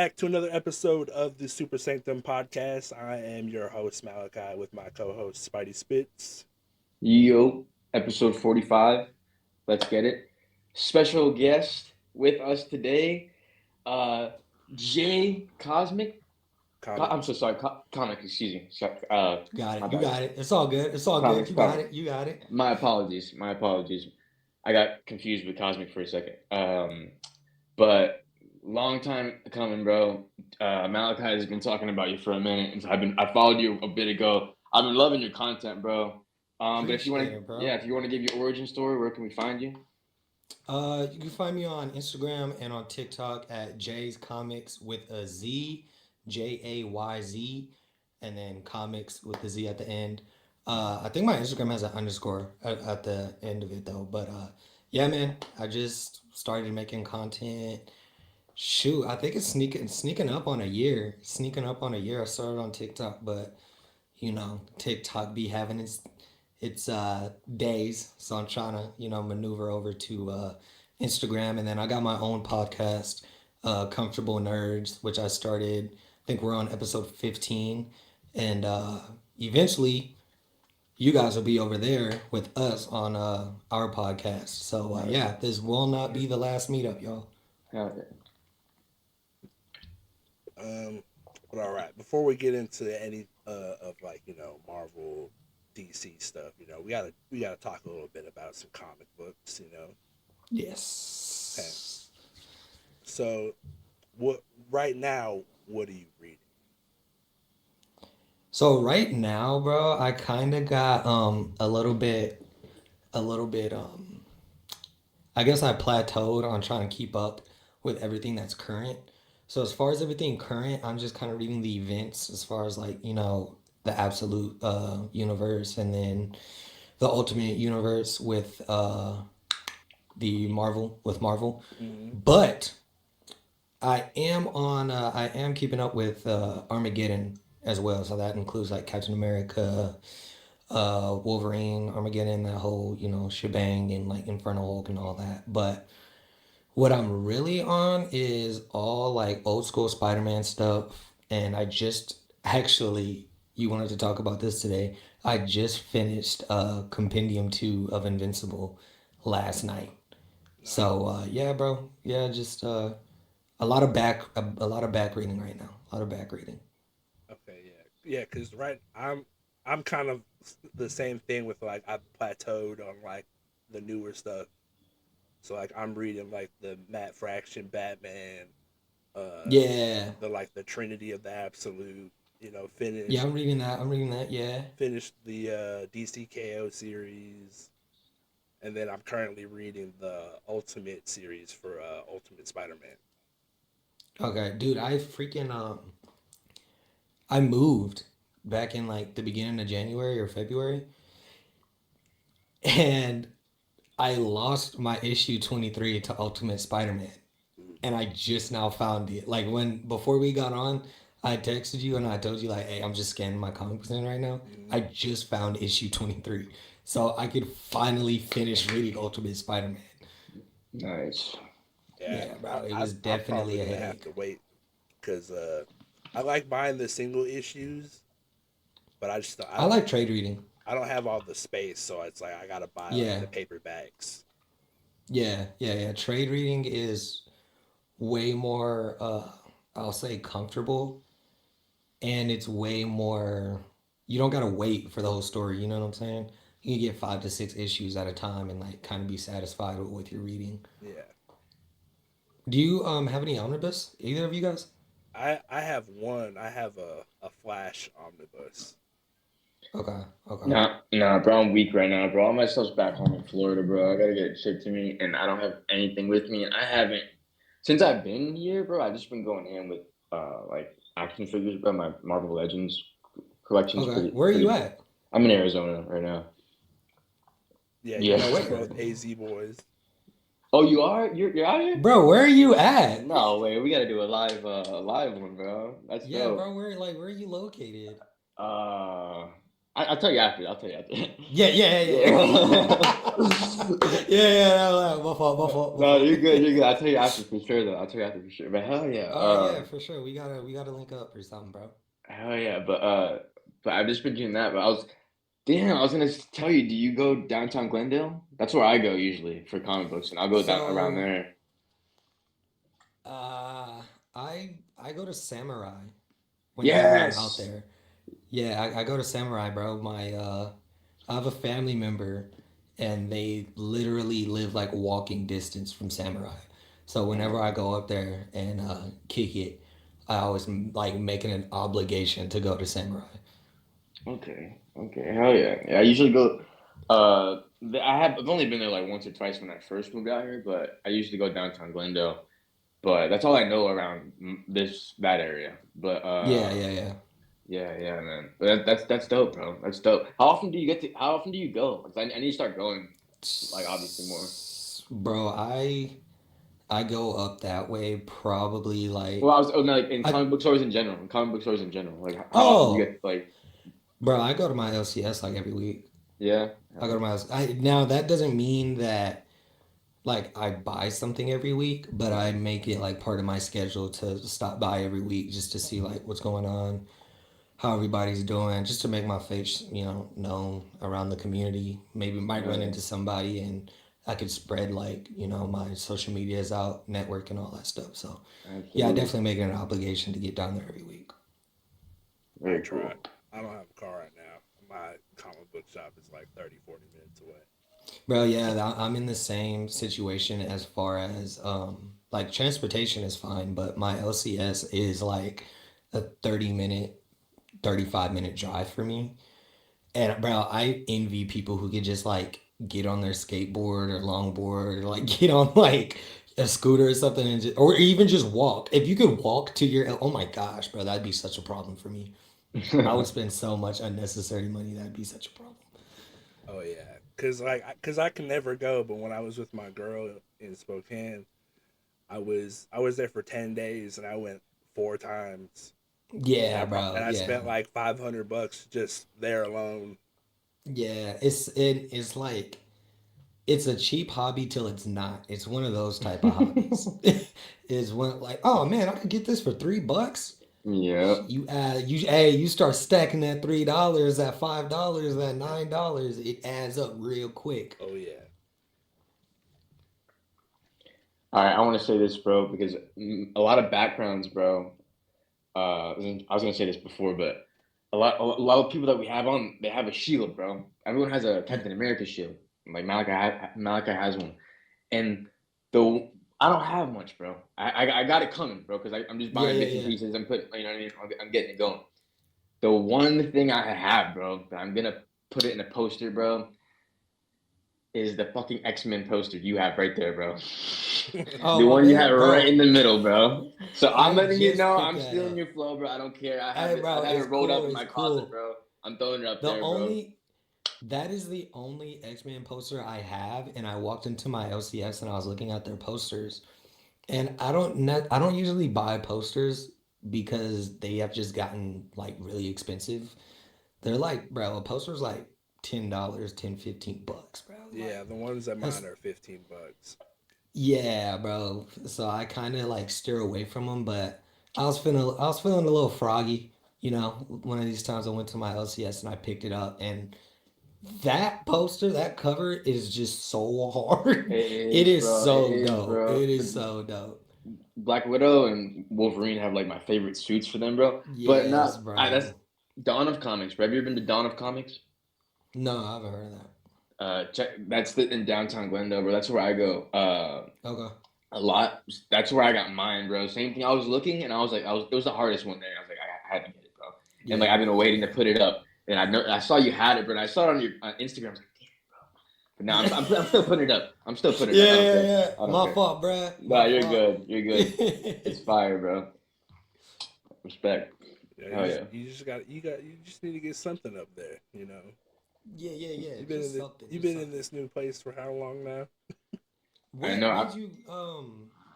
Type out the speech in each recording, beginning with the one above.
back to another episode of the Super Sanctum podcast. I am your host, Malachi, with my co host, Spidey Spitz. Yo, episode 45. Let's get it. Special guest with us today, uh, Jay Cosmic. Comic. I'm so sorry, Comic, excuse me. Got My it. You bad. got it. It's all good. It's all good. Comics, You got Comic. it. You got it. My apologies. My apologies. I got confused with Cosmic for a second. But long time coming, bro. Malachi has been talking about you for a minute, and so I followed you a bit ago. I've been loving your content, bro. But if you want Appreciate to, it, yeah, bro. if you want to give your origin story, where can we find you? You can find me on Instagram and on TikTok at Jayz Comicz with a Z, Jayz, and then comics with the Z at the end. I think my Instagram has an underscore at the end of it though. But yeah, man, I just started making content. Shoot, I think it's sneaking up on a year. Sneaking up on a year. I started on TikTok, but TikTok be having its days, so I'm trying to maneuver over to Instagram, and then I got my own podcast, Comfortable Nerds, which I started. I think we're on episode 15, and eventually you guys will be over there with us on our podcast. So Hell yeah, this will not be the last meetup, y'all. yeah. Um, but all right, before we get into any of Marvel, DC stuff, we gotta talk a little bit about some comic books. Okay, Yes. so what right now? What are you reading? So right now, bro, I kind of got a little bit I guess I plateaued on trying to keep up with everything that's current. So as far as everything current, I'm just kind of reading the events as far as the absolute universe, and then the ultimate universe with the Marvel with Marvel. Mm-hmm. But I am keeping up with Armageddon as well. So that includes like Captain America, Wolverine, Armageddon, that whole shebang, and like Infernal Hulk and all that. But what I'm really on is all like old school Spider-Man stuff, and I just actually you wanted to talk about this today. I just finished Compendium 2 of Invincible last night. So Nice. yeah, bro. Yeah, just a lot of back reading right now. A lot of back reading. Okay, yeah. Cause I'm kind of the same thing with like I've plateaued on like the newer stuff. So like I'm reading like the Matt Fraction Batman, uh, Yeah. the Trinity of the Absolute. Yeah, I'm reading that. I'm reading that. Yeah. Finished the DCKO series, and then I'm currently reading the Ultimate series for Ultimate Spider-Man. Okay, dude, I moved back in like the beginning of January or February, and I lost my issue 23 to Ultimate Spider-Man, Ooh. and I just now found it. Like when before we got on, I texted you and I told you like, "Hey, I'm just scanning my comics in right now." Mhm. I just found issue 23, so I could finally finish reading Ultimate Spider-Man. Nice. Yeah, Yeah, bro, it I, was I'm probably definitely a gonna have headache. to wait because I like buying the single issues, but I just I like trade reading. I don't have all the space, so it's like I gotta buy like Yeah, the paperbacks. yeah. Trade reading is way more I'll say comfortable, and it's way more you don't gotta wait for the whole story, you know what I'm saying? You can get 5 to 6 issues at a time and like kind of be satisfied with what you're reading. Yeah, Do you have any omnibus? Either of you guys? I have one. I have a Flash omnibus. Okay, okay. Nah, bro. I'm weak right now, bro. All my stuff's back home in Florida, bro. I gotta get it shipped to me, and I don't have anything with me. And I haven't since I've been here, bro. I've just been going in with like action figures, bro. My Marvel Legends collection's Okay. pretty Where are pretty you big. at? I'm in Arizona right now. Yeah, you Yeah. know we're Where? both AZ boys. Oh, you are? You're out here? Bro, where are you at? No way. We gotta do a live one, bro. That's Yeah, dope. bro, where are you located? Uh, I'll tell you after. I'll tell you after. Yeah. My fault. No, you're good. You're good. I'll tell you after for sure, though. I'll tell you after for sure. But hell yeah. All right, yeah, for sure. We gotta link up or something, bro. Hell yeah. But I've just been doing that. But I was gonna tell you. Do you go downtown Glendale? That's where I go usually for comic books, and I'll go down around So, there. I go to Samurai whenever I'm out Yes. there. Yeah, I go to Samurai, bro. I have a family member, and they literally live like walking distance from Samurai. So whenever I go up there and kick it, I always like make it an obligation to go to Samurai. Okay. Okay. Hell yeah. Yeah. I usually go. I've only been there like once or twice when I first moved out here, but I usually go downtown Glendale. But that's all I know around that area. But Yeah. yeah, man. But that's dope, bro. That's dope. How often do you go? 'Cause I need to start going, like obviously more. Bro, I go up that way probably Well, like no, like in I comic book stores in general. In comic book stores in general, like how often do you oh get like? bro, I go to my LCS like every week. Yeah. I Hell go to yeah. my now that doesn't mean that like I buy something every week, but I make it like part of my schedule to stop by every week just to see like what's going on, how everybody's doing, just to make my face, known around the community. Maybe might Hell run yeah. into somebody and I could spread like, my social medias out, network and all that stuff. So yeah, I Absolutely. definitely make it an obligation to get down there every week. I Very try. cool. I don't have a car right now. My comic book shop is like 30, 40 minutes away. Bro, yeah, I'm in the same situation as far as like transportation is fine, but my LCS is like a 30-minute, 35-minute drive for me. And bro, I envy people who could just like get on their skateboard or longboard or like get on like a scooter or something and or even just walk. If you could walk to your oh my gosh, bro, that'd be such a problem for me. I would spend so much unnecessary money. That'd be such a problem. Oh yeah, cause I can never go. But when I was with my girl in Spokane, I was there for 10 days, and I went 4 times, Yeah, bro. and I spent Yeah. like $500 just there alone. Yeah, it's like it's a cheap hobby till it's not. It's one of those type of hobbies. Is one like, oh man, I could get this for $3. Yeah. You start stacking that $3, that $5, that $9. It adds up real quick. Oh yeah, All right. I want to say this, bro, because a lot of backgrounds, bro. I was gonna say this before, but a lot of people that we have on, they have a shield, bro. Everyone has a Captain America shield. Like Malachi has one, and the I don't have much, bro. I got it coming, bro, because I'm just Yeah, buying yeah, bits and yeah. pieces. I'm putting, you know what I mean. I'm getting it going. The one thing I have, bro, that I'm gonna put it in a poster, bro, is the fucking X-Men poster you have right there, bro. Oh The my one you have man, right in bro. the middle, bro. So I'm I letting you just know picked I'm that stealing up. your flow, bro. I don't care. Hey, I bro, have it it's rolled up cool. in It's my closet, cool. bro. I'm throwing it up The there, bro. only That is the only X-Men poster I have, and I walked into my LCS and I was looking at their posters. And I don't usually buy posters because they have just gotten like really expensive. They're like, bro, a poster's like $10, 10, $15, bro. yeah. Like The ones that mine that's are $15. yeah, bro. So I kind of like steer away from them, but I was feeling a little froggy, one of these times I went to my LCS and I picked it up and that poster, that cover is just so hard. It It is, is bro. It so is, dope. bro. It is so dope. Black Widow and Wolverine have like my favorite suits for them, bro. But Yes, not. That's bro. Dawn of Comics, bro. Have you ever been to Dawn of Comics? No, I haven't heard of that. Check. In downtown Glendale, bro. That's where I go. Okay. A lot. That's where I got mine, bro. Same thing. I was looking, and I was like, It was the hardest one there. I was like, I had to get it, bro. And like, Yeah, I've been yeah, waiting to put it up, and I saw you had it, bro. And I saw it on your Instagram. I was like, damn, bro. But now yeah. I'm still putting it up. I'm still putting it up. I Yeah, don't yeah, care. yeah. I don't My care. fault, bruh. No, My you're fault. good. You're good. It's fire, bro. Respect. Yeah, Hell yeah. you just need to get something up there. Yeah. Just something. You've Just been in something. this new place for how long now? I What know. made you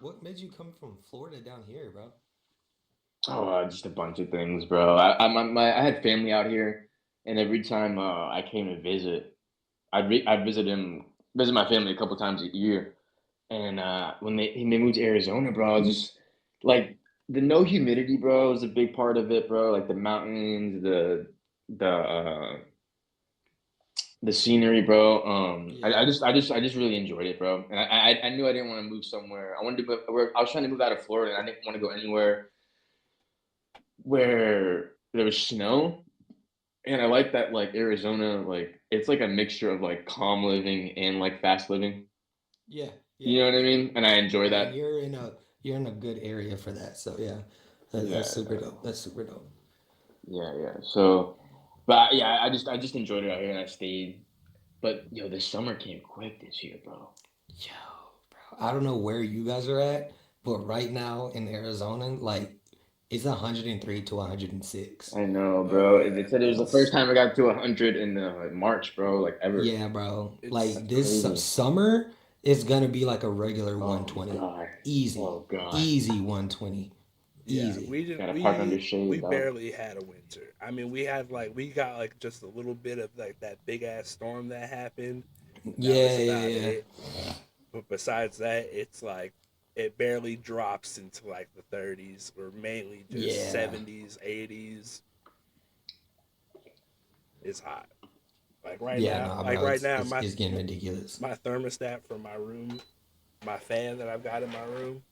what made you come from Florida down here, bro? Just a bunch of things, bro. I had family out here, and every time I came to visit, I'd visit my family a couple times a year. And when they moved to Arizona, bro, I was just like the no humidity, bro, was a big part of it, bro. Like the mountains, the the scenery, bro. Yeah. I just really enjoyed it, bro. And I knew I didn't want to move somewhere. I wanted to move. I was trying to move out of Florida, and I didn't want to go anywhere where there was snow. And I like that, like Arizona, like it's like a mixture of like calm living and like fast living. Yeah, yeah, You know for what I sure. mean? And I enjoy And that. you're in a good area for that. So yeah, that's Yeah, super dope. That's super dope. yeah. So, but yeah, I just enjoyed it out here, and I stayed. But yo, the summer came quick this year, bro. Yo, bro, I don't know where you guys are at, but right now in Arizona, like it's 103 to 106. I know, Oh bro. yeah, They said it was the first time I got to 100 in March, bro. Like ever. Yeah, bro. it's Like That's this crazy. summer is gonna be like a regular Oh 120. god. Easy. Oh god. Easy 120. yeah. Easy. We didn't Gotta park under we shade, dog. barely had a winter. I mean, we had like we got like just a little bit of like that big ass storm that happened. That was Yeah, yeah, about yeah. it. But besides that, it's like it barely drops into like the 30s or mainly just Yeah. 70s, 80s. It's hot. Yeah, nah, Like bro, right it's now, it's it's getting ridiculous. my thermostat for my room, my fan that I've got in my room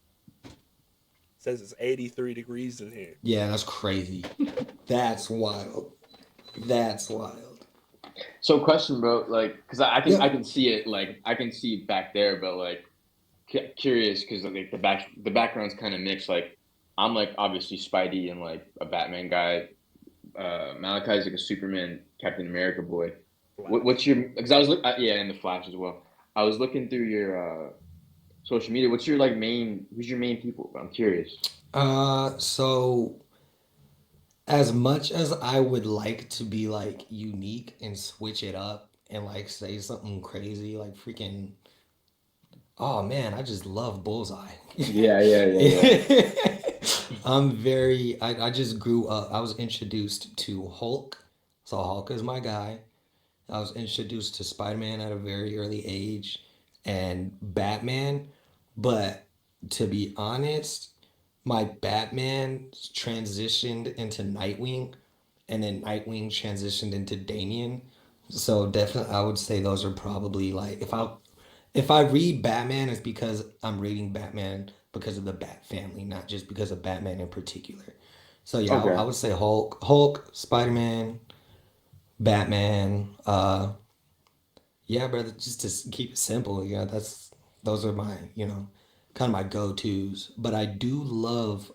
says it's 83 degrees in here. Yeah, that's crazy. That's wild. That's wild. So question, bro, like, cause I Yeah. can see it, like I can see it back there, but like curious, cause like the background's kind of mixed. Like I'm like obviously Spidey and like a Batman guy. Malachi's like a Superman, Captain America boy. What's Flash. your? Because I was yeah, and the Flash as well. I was looking through your social media. What's your like main? Who's your main people? I'm curious. So as much as I would like to be like unique and switch it up and like say something crazy, like freaking, oh man, I just love Bullseye. Yeah. I just grew up. I was introduced to Hulk. So Hulk is my guy. I was introduced to Spider-Man at a very early age and Batman. But to be honest, my Batman transitioned into Nightwing and then Nightwing transitioned into Damian. So definitely I would say those are probably like if I read Batman, it's because I'm reading Batman because of the Bat family, not just because of Batman in particular. So yeah, I Okay. would say Hulk, Spider-Man, Batman. Yeah, brother. Just to keep it simple, yeah. Those are my kind of my go tos. But I do love.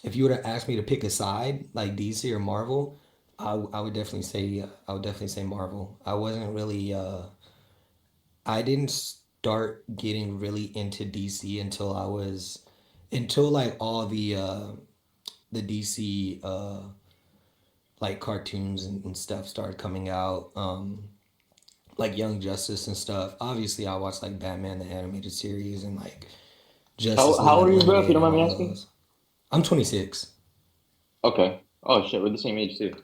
If you were to ask me to pick a side, like DC or Marvel, I would definitely say Marvel. I wasn't really. I didn't start getting really into DC until like all the DC like cartoons and stuff started coming out. Like Young Justice and stuff. Obviously, I watched like Batman the animated series and like Justice League How old are you, bro? If you Unlimited don't and mind me all asking. those. I'm 26. Okay. Oh shit, we're the same age too.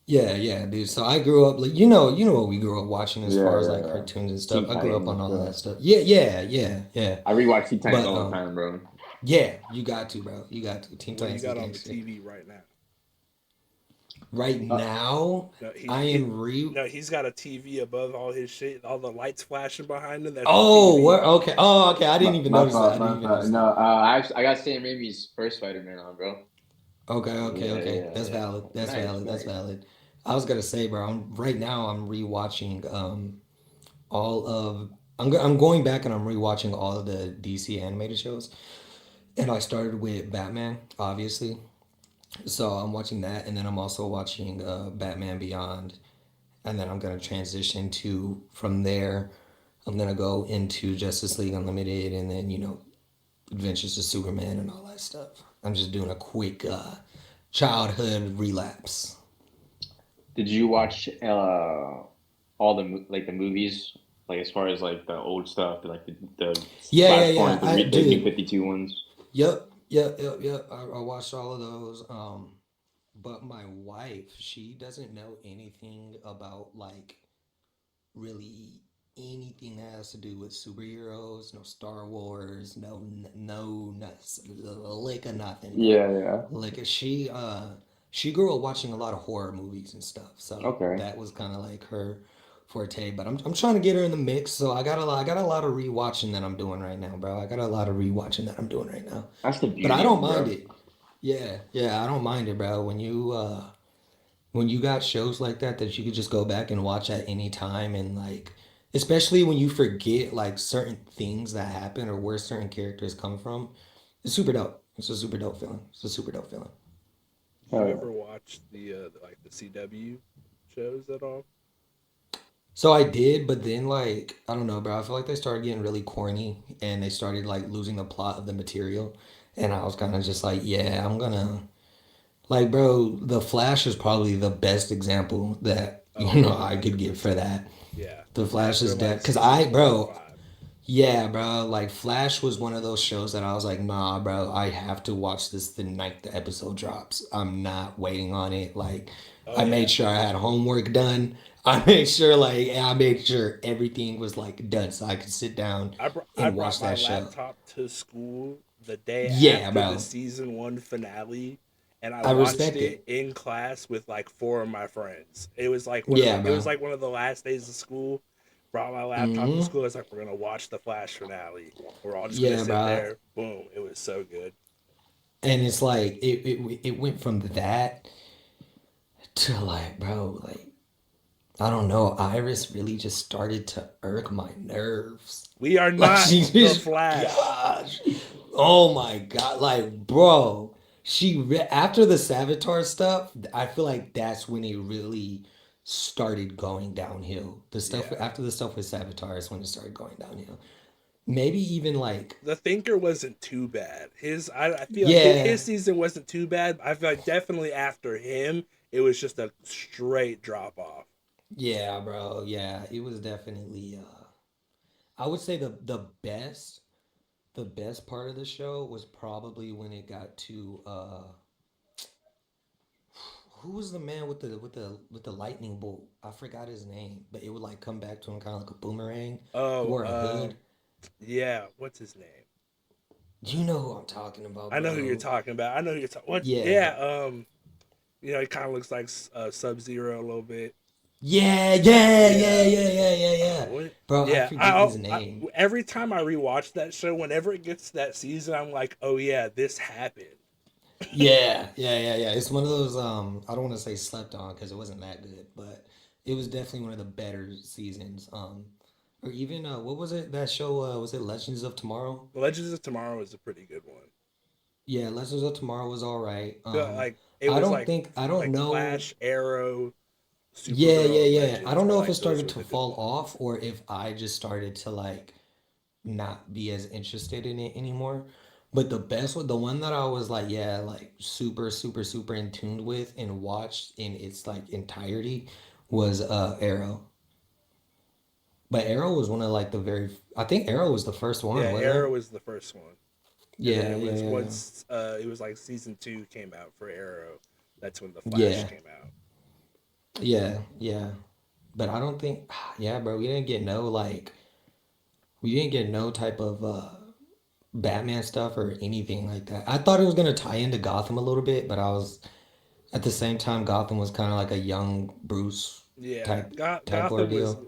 Yeah, yeah, dude. So I grew up like you know what we grew up watching as far as like Yeah. cartoons and stuff. Teen I grew up on Titans, all of that bro. stuff. Yeah. I rewatch Teen Titans But all the time, bro. yeah, you got to, bro. You got to. Teen What do you Titans is got on the gangster. TV right now? Right Uh, now, No, I he am re. no, he's got a TV above all his shit, all the lights flashing behind him. That's the Oh, TV. what? Okay. Oh, okay. I didn't even my notice that. fault, I didn't my even fault. notice No, that. I got Sam Raimi's first Spider-Man on, bro. Okay. That's Yeah, valid. That's Nice, valid. That's nice. valid. I was gonna say, bro. Right now. I'm rewatching all of. I'm going back and I'm rewatching all of the DC animated shows. And I started with Batman, obviously. So I'm watching that, and then I'm also watching Batman Beyond, and then I'm gonna transition to from there. I'm gonna go into Justice League Unlimited, and then Adventures of Superman and all that stuff. I'm just doing a quick childhood relapse. Did you watch all the like the movies, like as far as like the old stuff, like the Yeah. Flashpoint, I the New did. 52 ones? Yep. I watched all of those. but my wife, she doesn't know anything about like really anything that has to do with superheroes, no Star Wars, no, lick of nothing, bro. Yeah, yeah. Like she grew up watching a lot of horror movies and stuff, so Okay. that was kind of like her forte. But I'm trying to get her in the mix, so I got a lot of rewatching that I'm doing right now, bro. I got a lot of rewatching that I'm doing right now, That's the but I beauty of don't it, mind bro. it. Yeah, yeah, I don't mind it, bro. When you got shows like that you could just go back and watch at any time, and like especially when you forget like certain things that happen or where certain characters come from, it's super dope. It's a super dope feeling. It's a super dope feeling. You Oh, ever watch like the CW shows at all? So I did, but then like I don't know, bro. I feel like they started getting really corny and they started like losing the plot of the material, and I was kind of just like, yeah, I'm gonna like, bro. The Flash is probably the best example that Oh yeah, I could give for 100%. that. Yeah, The Flash after is dead like because season I, 4 or bro. 5. Yeah, bro. Like Flash was one of those shows that I was like, nah, bro. I have to watch this the night the episode drops. I'm not waiting on it. Like, Oh I made yeah, sure I had homework done. I made sure everything was like done so I could sit down I and brought watch my that show. laptop to school the day Yeah, after the bro. season 1 finale, and I I watched respect it it. in class with like 4 of my friends. Yeah, It was bro. like one of the last days of school. Brought my laptop to Hmm. school. It's like we're gonna watch the Flash finale. We're all just gonna Yeah, sit bro. there. Boom! It was so good. And it's like it went from that to like, bro, like I don't know. Iris really just started to irk my nerves. We are Like not she the just, Flash. gosh, oh my god, like bro, after the Savitar stuff, I feel like that's when it really started going downhill. The stuff Yeah, after the stuff with Savitar is when it started going downhill. Maybe even like, the Thinker wasn't too bad. I feel like yeah, his season wasn't too bad. I feel like definitely after him, it was just a straight drop off. yeah, bro, yeah, it was definitely. I would say the best part of the show was probably when it got to who was the man with the lightning bolt? I forgot his name, but it would like come back to him kind of like a boomerang. He Oh, wore a hood. yeah. What's his name? You know who I'm talking about, I know who you're bro. talking about. I know who you're talking. What? Yeah. Yeah. He kind of looks like Sub Zero a little bit. Yeah, yeah, yeah, Yeah. yeah, yeah, yeah, yeah. What? Bro, I Yeah. forget his name. Every time I rewatch that show, whenever it gets to that season, I'm like, oh yeah, this happened. Yeah, yeah, yeah, yeah. It's one of those I don't want to say slept on because it wasn't that good, but it was definitely one of the better seasons. Or even what was it that show was it Legends of Tomorrow? Legends of Tomorrow is a pretty good one. Yeah, Legends of Tomorrow was all right. Like it I was don't think I don't like know. Flash, Arrow, Yeah, Supergirl, yeah, and yeah. I Legends don't are know if it like those started were to the good fall ones. off or if I just started to like not be as interested in it anymore. But the best one, the one that I was like, yeah, like super, super, super in tuned with and watched in its like entirety was Arrow. But Arrow was one of like I think Arrow was the first one, Yeah, wasn't Arrow it? was the first one, and then Yeah, it yeah, was yeah. once it was like season 2 came out for Arrow. That's when the Flash Yeah. came out. Yeah, yeah. But I don't think yeah, bro, we didn't get no type of Batman stuff or anything like that. I thought it was gonna tie into Gotham a little bit, but I was at the same time Gotham was kind of like a young Bruce Yeah, type Gotham ordeal.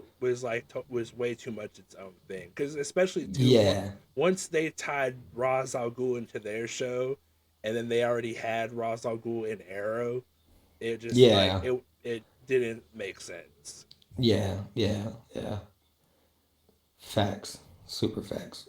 was way too much its own thing because especially too Yeah, once they tied Ra's al Ghul into their show, and then they already had Ra's al Ghul in Arrow. It just like yeah, it didn't make sense. yeah, yeah, yeah. Facts, super facts.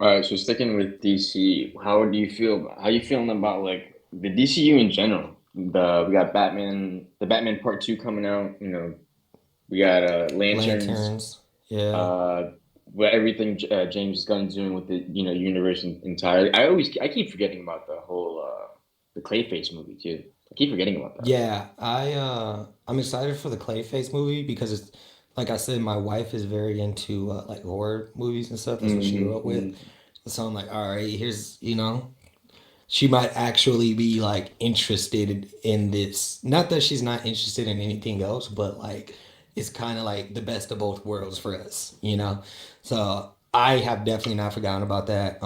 All right. So sticking with DC, how do you feel? How you feeling about like the DCU in general? We got Batman, the Batman Part Two coming out. We got Lanterns. Lanterns. Yeah, Uh, what everything James Gunn's doing with the universe entirely. I keep forgetting about the whole the Clayface movie too. I keep forgetting about that. yeah. I'm excited for the Clayface movie because it's like I said, my wife is very into like horror movies and stuff. That's what she grew up with. Mm-hmm. So I'm like, all right, here's she might actually be like interested in this. Not that she's not interested in anything else, but like it's kind of like the best of both worlds for us, you know? So I have definitely not forgotten about that.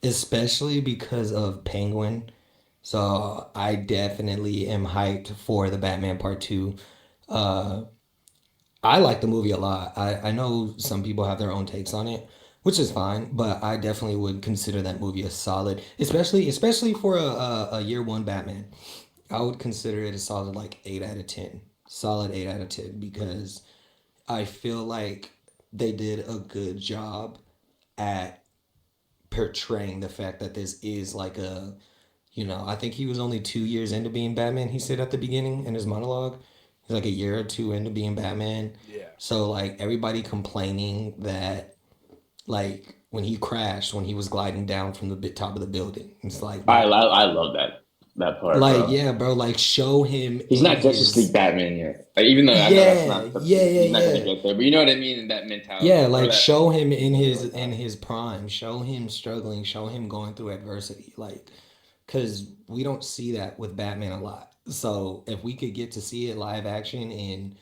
Especially because of Penguin. So I definitely am hyped for the Batman Part 2. Uh, I like the movie a lot. I know some people have their own takes on it, which is fine, but I definitely would consider that movie a solid, especially for a year one Batman. I would consider it a solid like 8 out of 10. Solid 8 out of 10 because I feel like they did a good job at portraying the fact that this is like a, I think he was only 2 years into being Batman. He said at the beginning in his monologue, he's like a year or two into being Batman. Yeah. So like everybody complaining that like when he crashed, when he was gliding down from the top of the building, it's like, I love that part, like bro. yeah, bro, like show him. He's in not Justice League his Batman yet. Like, even though I know that's yeah, not, yeah, yeah, he's not gonna yeah. get there, but you know what I mean in that mentality. Yeah, Or like that. show him in his prime, show him struggling, show him going through adversity, like because we don't see that with Batman a lot. So if we could get to see it live action and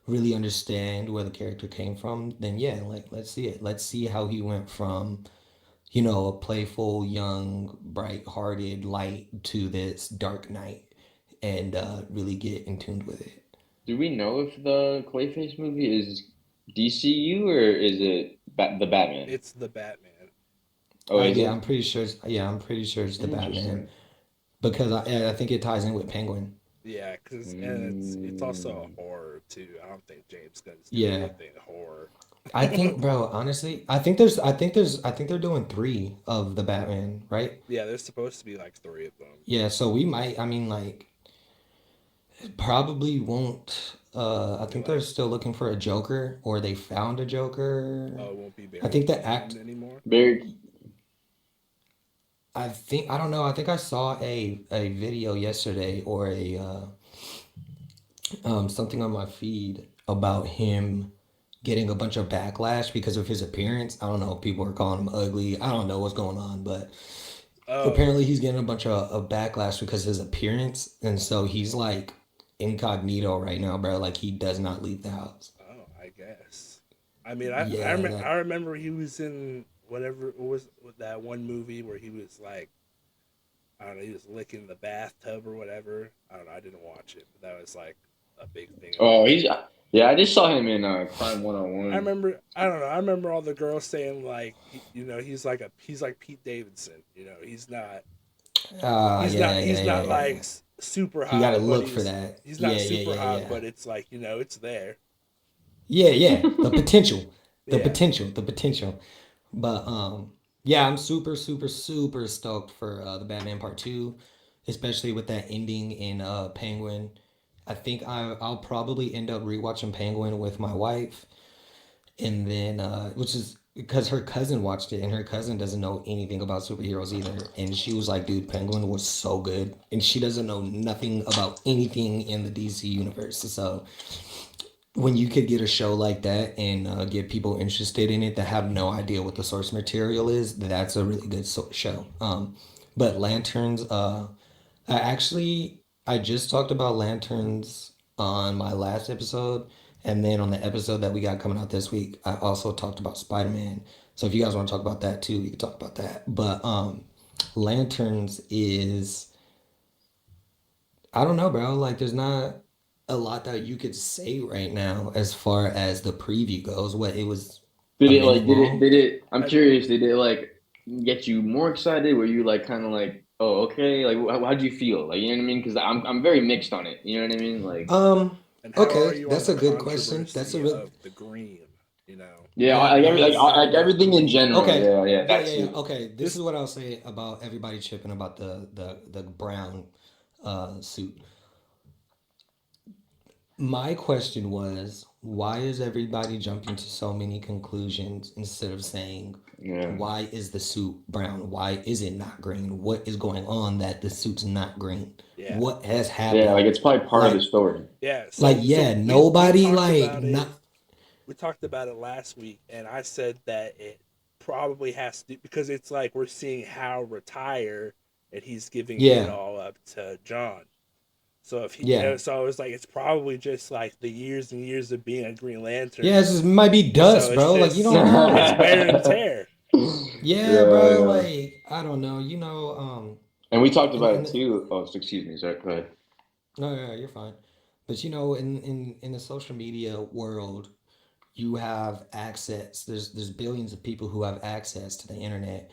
really understand where the character came from, then yeah, like let's see it. Let's see how he went from, a playful, young, bright-hearted light to this dark knight and really get in tune with it. Do we know if the Clayface movie is DCU or is it the Batman? It's the Batman. Oh, is Yeah, it? I'm pretty sure. I'm pretty sure it's the Batman Interesting. because I think it ties in with Penguin. Yeah, because and it's also a Mm. horror too. I don't think James Gunn's doing Yeah, anything horror. I think, bro. Honestly, I think they're doing three of the Batman, right? Yeah, there's supposed to be like three of them. Yeah, so we might. I mean, like, probably won't. I Be think they're like, still looking for a Joker, or they found a Joker. oh, it won't be I Barry think the Keoghan act. anymore. Very. I don't know. I think I saw a video yesterday or a something on my feed about him getting a bunch of backlash because of his appearance. I don't know. People are calling him ugly. I don't know what's going on, but Oh, apparently he's getting a bunch of backlash because of his appearance, and so he's like incognito right now, bro. Like he does not leave the house. oh, I guess. I mean, Yeah, I that. remember he was in whatever it was with that one movie where he was like, I don't know, he was licking the bathtub or whatever. I don't know. I didn't watch it, but that was like a big thing at the Oh, time. yeah. I just saw him in Crime I 101. remember, I don't know. I remember all the girls saying like, he's like Pete Davidson. Yeah, He's yeah, not yeah, like yeah. super You got to hot, but look for that. he's not Yeah, yeah, super yeah, hot, yeah. but it's like it's there. Yeah, yeah. The potential. The Yeah. potential. The potential. But yeah, I'm super, super, super stoked for the Batman Part 2, especially with that ending in Penguin. I think I'll probably end up rewatching Penguin with my wife, and then which is because her cousin watched it and her cousin doesn't know anything about superheroes either, and she was like, dude, Penguin was so good, and she doesn't know nothing about anything in the DC universe. So when you could get a show like that and get people interested in it that have no idea what the source material is, that's a really good show. But Lanterns, I just talked about Lanterns on my last episode, and then on the episode that we got coming out this week, I also talked about Spider Man. So if you guys want to talk about that too, we can talk about that. But Lanterns is, I don't know, bro. Like, there's not a lot that you could say right now as far as the preview goes. What, it was Did a it minute long? did it? I'm I curious. Did it like get you more excited? Were you like kind of like, oh, okay? Like, how'd you feel? Like, you know what I mean? Because I'm very mixed on it. You know what I mean? Like, Um, And how are okay, you on that's the a good question. That's a controversy real of the green? You know, yeah, that like everybody everything in general. okay. Yeah, Yeah, yeah, that's yeah. it. Okay, this is this what I'll say about everybody chipping about the brown suit. My question was, why is everybody jumping to so many conclusions instead of saying, Yeah, why is the suit brown? Why is it not green? What is going on that the suit's not green? yeah, What has yeah. Like happened? it's probably part of the Like, story. yeah. yeah, We nobody talked like about it. not. We talked about it last week, and I said that probably has to, because it's like we're seeing Hal retire and he's giving it Yeah, all up to John. So if he, yeah, so it's like it's probably just like the years and years of being a Green yeah. Lantern. This is, might be So dust, it's bro. Like you just don't it's know. wear and tear. Yeah, Yeah, bro. yeah. Like I don't know. And we talked And about and it too. Oh, excuse me. Sorry, go ahead. no, no, no, you're fine. But in the social media world, you have access. There's billions of people who have access to the internet.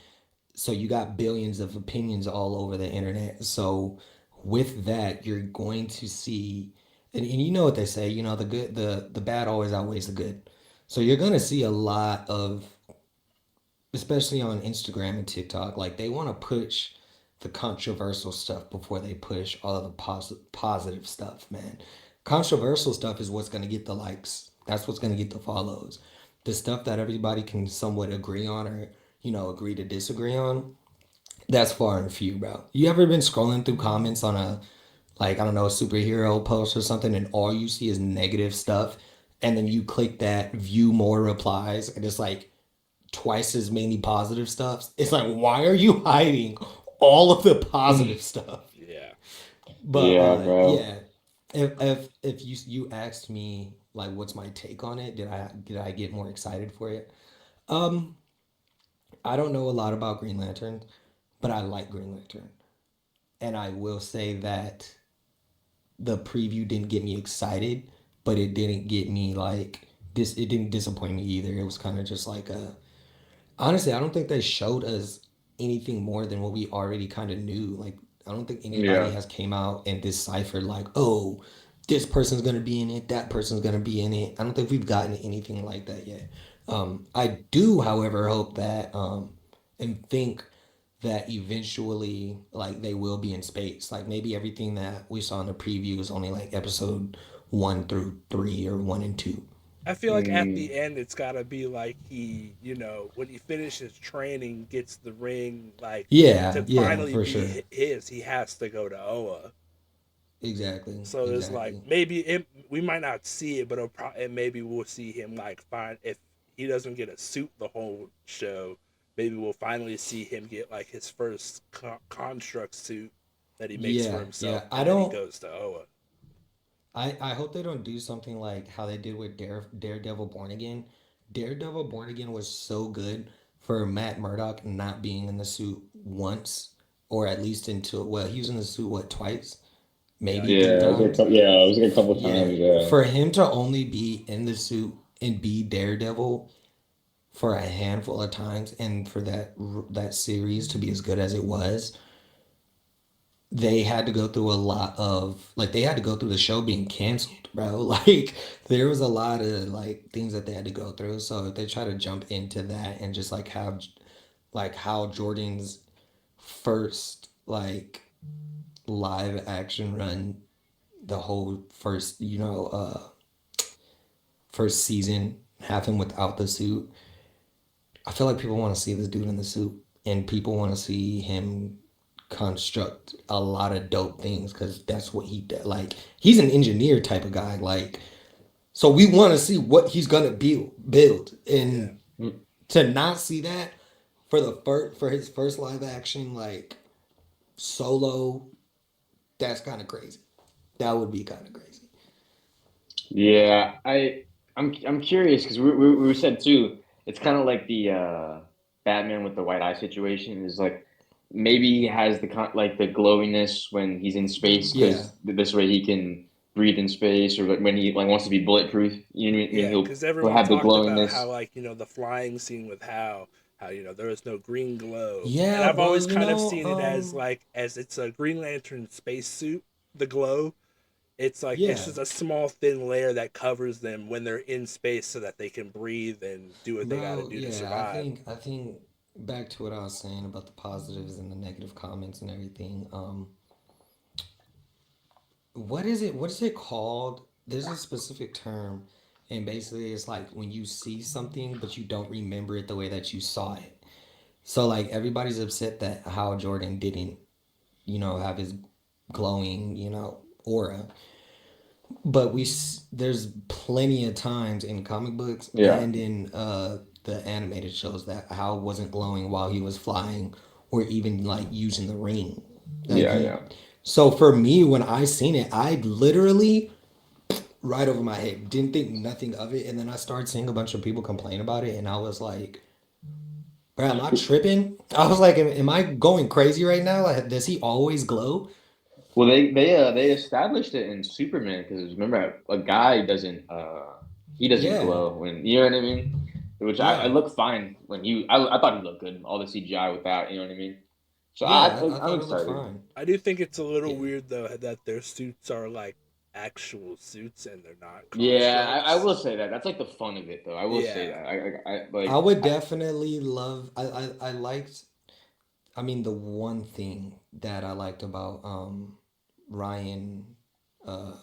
So you got billions of opinions all over the internet. So with that, you're going to see, and you know what they say, the bad always outweighs the good. So you're gonna see a lot of, especially on Instagram and TikTok, like they want to push the controversial stuff before they push all of the positive stuff, man. Controversial stuff is what's going to get the likes. That's what's going to get the follows. The stuff that everybody can somewhat agree on or, agree to disagree on, that's far and few, bro. You ever been scrolling through comments on a, like, I don't know, a superhero post or something, and all you see is negative stuff, and then you click that view more replies, and it's like twice as many positive stuff. It's like, why are you hiding all of the positive stuff? Yeah. But Yeah, bro. yeah, if you asked me like what's my take on it, did I get more excited for it? Um, I don't know a lot about Green Lantern, but I like Green Lantern, and I will say that the preview didn't get me excited, but it didn't get me like this. It didn't disappoint me either. It was kind of just like a, honestly, I don't think they showed us anything more than what we already kind of knew. Like, I don't think anybody Yeah. has came out and deciphered like, oh, this person's gonna be in it, that person's gonna be in it. I don't think we've gotten anything like that yet. I do, however, hope that and think that eventually, like, they will be in space. Like, maybe everything that we saw in the preview is only like episode 1 through 3 or 1 and 2. I feel like at Mm, the end it's gotta be like he, when he finishes training, gets the ring, like Yeah, to yeah, finally for sure. be his, he has to go to Oa. Exactly, So there's like exactly. maybe we might not see it, but and maybe we'll see him like find, if he doesn't get a suit the whole show, maybe we'll finally see him get like his first construct suit that he makes for Yeah, himself, yeah. I and then he don't. goes to Oa. I hope they don't do something like how they did with Daredevil Born Again. Daredevil Born Again was so good for Matt Murdock not being in the suit once, or at least until, well, he was in the suit what, twice, Yeah, maybe like three yeah, three times. yeah, it times. was like a couple Yeah, times. Yeah. for him to only be in the suit and be Daredevil for a handful of times, and for that series to be as good as it was, they had to go through a lot of, like, they had to go through the show being canceled, bro. Like there was a lot of like things that they had to go through. So if they try to jump into that and just like have like how Jordan's first like live action run, the whole first, first season, have him without the suit. I feel like people want to see this dude in the suit, and people want to see him construct a lot of dope things because that's what he does. Like he's an engineer type of guy. Like, so we want to see what he's gonna build, Yeah. and to not see that for for his first live action like solo, that's kind of crazy. That would be kind of crazy. Yeah, I'm curious because we said too. It's kind of like the Batman with the white eye situation. Is like maybe he has like the glowiness when he's in space Yeah, because this way he can breathe in space, or like when he like wants to be bulletproof. You know what I mean? Yeah, because He'll everyone have the talked about how, glowiness. like, the flying scene with how there was no green glow, and yeah, I've bro. always kind of seen it as like, as it's a Green Lantern spacesuit, the glow. It's like it's Yeah, just a small thin layer that covers them when they're in space, so that they can breathe and do what they got to bro. do to Yeah, survive. I think back to what I was saying about the positives and the negative comments and everything. What is it called? There's a specific term, and basically it's like when you see something but you don't remember it the way that you saw it. So like everybody's upset that how Jordan didn't, have his glowing, aura. But there's plenty of times in comic books Yeah. and in the animated shows that Hal wasn't glowing while he was flying or even like using the ring. Like Yeah, he, yeah. so for me, when I seen it, I literally right over my head didn't think nothing of it, and then I started seeing a bunch of people complain about it, and I was like, bro, am I tripping? I was like, am I going crazy right now? Like, does he always glow? Well, they established it in Superman because remember a guy doesn't he doesn't Yeah, glow when you know what I mean, which I yeah, looked fine when I thought he looked good all the CGI with that, you know what I mean. So yeah. I I'm thought it looked excited. fine. I do think it's a little Yeah, weird though that their suits are like actual suits and they're not Yeah, I constructs. will say that. That's like the fun of it, though. I will say Yeah, that. I I like. would definitely love. I liked. I mean, the one thing that I liked about Ryan, uh,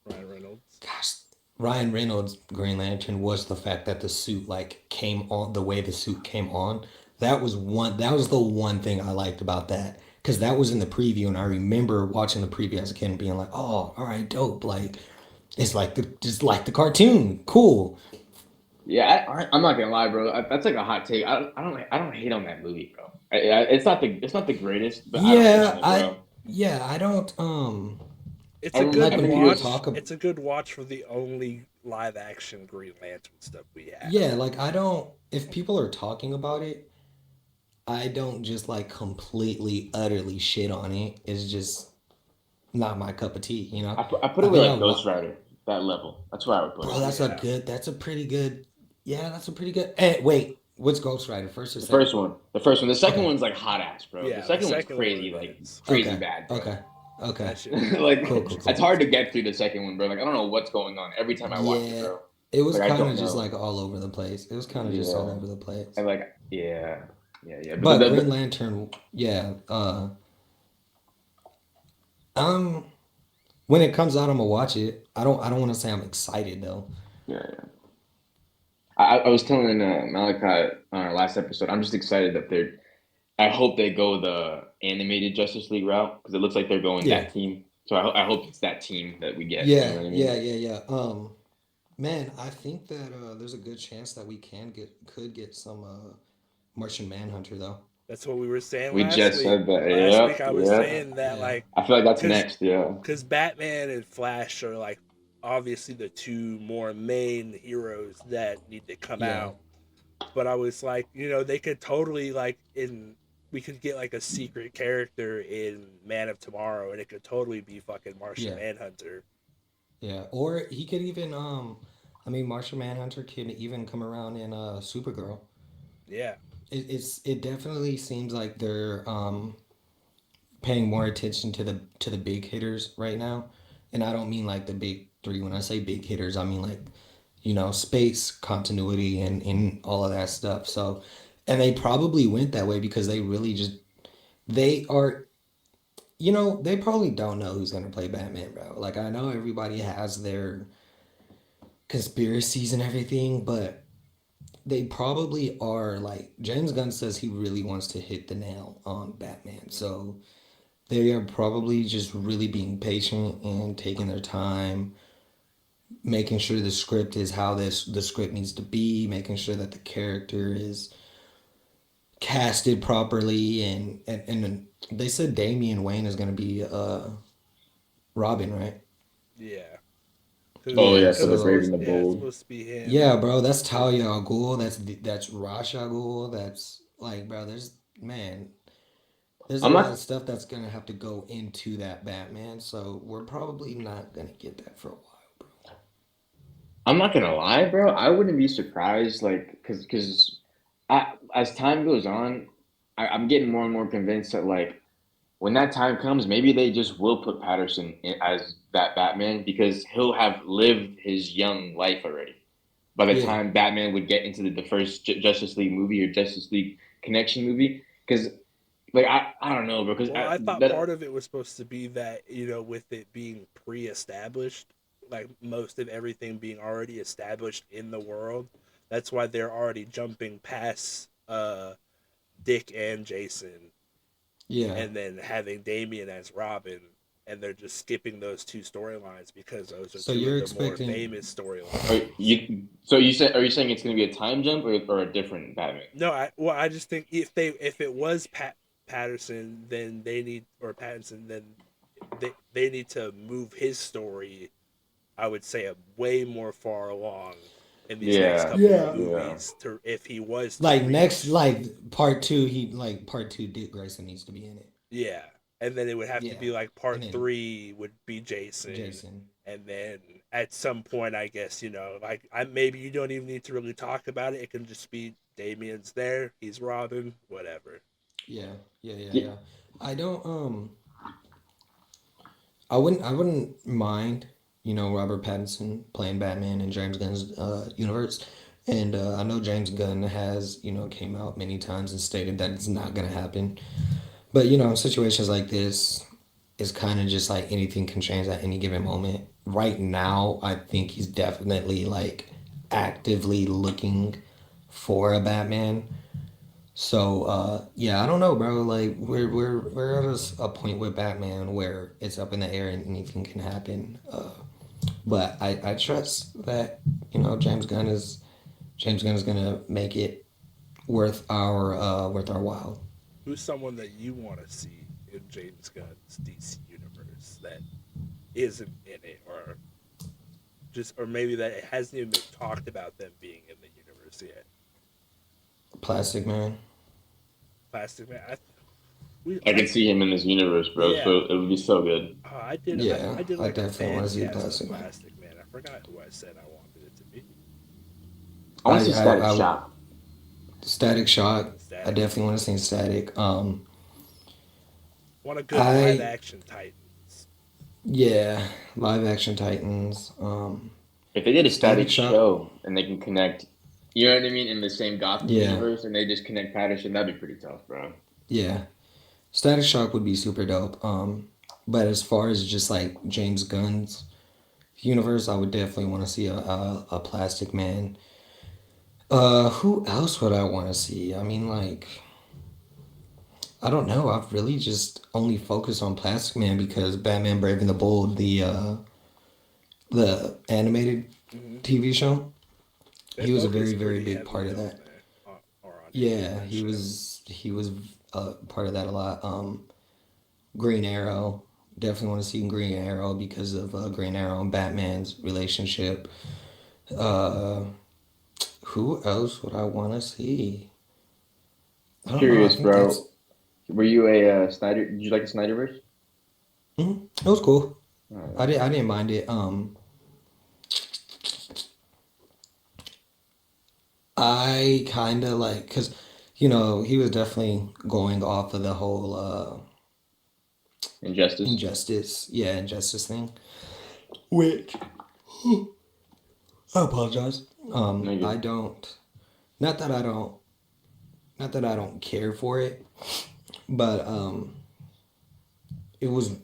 Ryan Reynolds. gosh, Ryan Reynolds Green Lantern was the fact that the suit like came on the way the suit came on. That was one. That was the one thing I liked about that because that was in the preview, and I remember watching the preview as a kid and being like, "Oh, all right, dope!" Like it's like the just like the cartoon, cool. Yeah, I'm not gonna lie, bro. That's like a hot take. I don't hate on that movie, bro. It's not the greatest, but I don't hate on Yeah, it, bro. I don't It's a good like I when think people you. watch. talk. It's a good watch for the only live action Green Lantern stuff we have. Yeah, like I don't. If people are talking about it, I don't just like completely, utterly shit on it. It's just not my cup of tea, you know. I put I it with think I like wa Ghost Rider, that level. That's where I would put bro. it. That's a Yeah, good. That's a pretty good. Yeah, that's a pretty good. Hey, wait, what's Ghost Rider? First or The second? first one, the first one. The second Okay, one's like hot ass, bro. The yeah. The second one's second one crazy, like is crazy okay, bad, bro. okay, okay. that shit was Like Cool, cool, outrageous. it's cool. hard to get through the second one, bro. Like I don't know what's going on every time I watch it, Yeah, bro. it was Like I kind don't of just know. like all over the place. It was kind of just all Yeah, over the place. and like yeah, yeah, yeah. But But Green Lantern, yeah. Um, when it comes out, I'm gonna watch it. I don't want to say I'm excited though. yeah. I was telling Malachi on our last episode, I'm just excited that they're. I hope they go the animated Justice League route because it looks like they're going Yeah, that team. So I hope it's that team that we get. You know yeah, what I yeah, mean? yeah, yeah. Man, I think that there's a good chance that we could get some Martian Manhunter though. That's what we were saying We last just week. said that. Last week Yep, I was yep. saying that Yeah, like, I feel like that's cause, next. Yeah, cause Batman and Flash are like obviously the two more main heroes that need to come yeah, out. But I was like, they could totally like we could get like a secret character in Man of Tomorrow, and it could totally be fucking Martian yeah, Manhunter. yeah. Or he could even I mean, Martian Manhunter can even come around in Supergirl. Yeah, It definitely seems like they're paying more attention to the big hitters right now, and I don't mean like the big three. When I say big hitters, I mean like space continuity and all of that stuff. So, and they probably went that way because they really just they are they probably don't know who's gonna play Batman, bro. Like I know everybody has their conspiracies and everything, but they probably are like James Gunn says he really wants to hit the nail on Batman. So they are probably just really being patient and taking their time, making sure the script is how the script needs to be, making sure that the character is casted properly, and they said Damian Wayne is gonna be Robin, right? yeah. Because Oh Yeah, yeah, for the it's Brave so and supposed the yeah, it's Bold. supposed to be him. yeah, bro, that's Talia al Ghul, that's Ra's al Ghul, that's like, bro, there's a I'm lot of not. stuff that's gonna have to go into that Batman, so we're probably not gonna get that for a while, bro. I'm not gonna lie, bro. I wouldn't be surprised, like, as time goes on, I'm getting more and more convinced that like when that time comes, maybe they just will put Patterson as that Batman because he'll have lived his young life already. By the Yeah, time Batman would get into the first Justice League movie or Justice League Connection movie, because like I don't know, bro, because Well, I thought part that of it was supposed to be that, with it being pre-established, like most of everything being already established in the world. That's why they're already jumping past Dick and Jason, yeah, and then having Damian as Robin. and they're just skipping those two storylines because those are So two you're of the more expecting famous Are storylines. are you saying it's going to be a time jump or a different Batman? No, I just think if it was Patterson, then they need or Pattinson, then they need to move his story. I would say a way more far along in these next Yeah, couple of yeah, yeah. movies to if he was to like next reach. like part two, he like part two, Dick Grayson needs to be in it. Yeah, and then it would have to Yeah, be like and part then three would be Jason, Jason. and then at some point, I guess like I maybe you don't even need to really talk about it. It can just be Damien's there, he's Robin, whatever. Yeah, yeah, yeah, Yeah. yeah. I don't I wouldn't mind, Robert Pattinson playing Batman in James Gunn's universe. And I know James Gunn has, came out many times and stated that it's not gonna happen. But situations like this is kind of just like anything can change at any given moment. Right now, I think he's definitely like actively looking for a Batman. So yeah, I don't know, bro. Like we're at a point with Batman where it's up in the air and anything can happen. But I trust that James Gunn is gonna make it worth our while. Who's someone that you want to see in James Gunn's DC universe that isn't in it, or maybe that it hasn't even been talked about them being in the universe yet? Plastic Man. Plastic Man. We I can see him in this universe, bro. yeah. So it would be so good. Yeah, I did I like a definitely want fan to see cast of Plastic Man. Plastic Man. I forgot who I said I wanted it to be. I want to see Static I would Shock. Static Shock. I Static. definitely want to see Static. Want a good live I action Titans. Yeah, live action Titans. If they did a Static Static Shock. show and they can connect, you know what I mean, in the same Gotham Yeah, universe, and they just connect Patterson, that'd be pretty tough, bro. yeah. Static Shock would be super dope. But as far as just like James Gunn's universe, I would definitely want to see a Plastic Man. Who else would I want to see? I mean, like, I don't know. I've really just only focused on Plastic Man because Batman Brave and the Bold, the animated Mm-hmm. TV show, They he was a very, focus very pretty big part heavily of on that. there, or on him in Yeah, that he show. was part of that a lot. Green Arrow, definitely want to see Green Arrow because of Green Arrow and Batman's relationship. Uh, who else would I want to see? I don't know. I Curious, think that's bro. Were you a Snyder? Did you like the Snyderverse? it was cool. Alright. I didn't mind it. I kind of like because he was definitely going off of the whole Injustice. injustice thing, which I apologize. No, I you. don't. Not that I don't. Not that I don't care for it, but it was.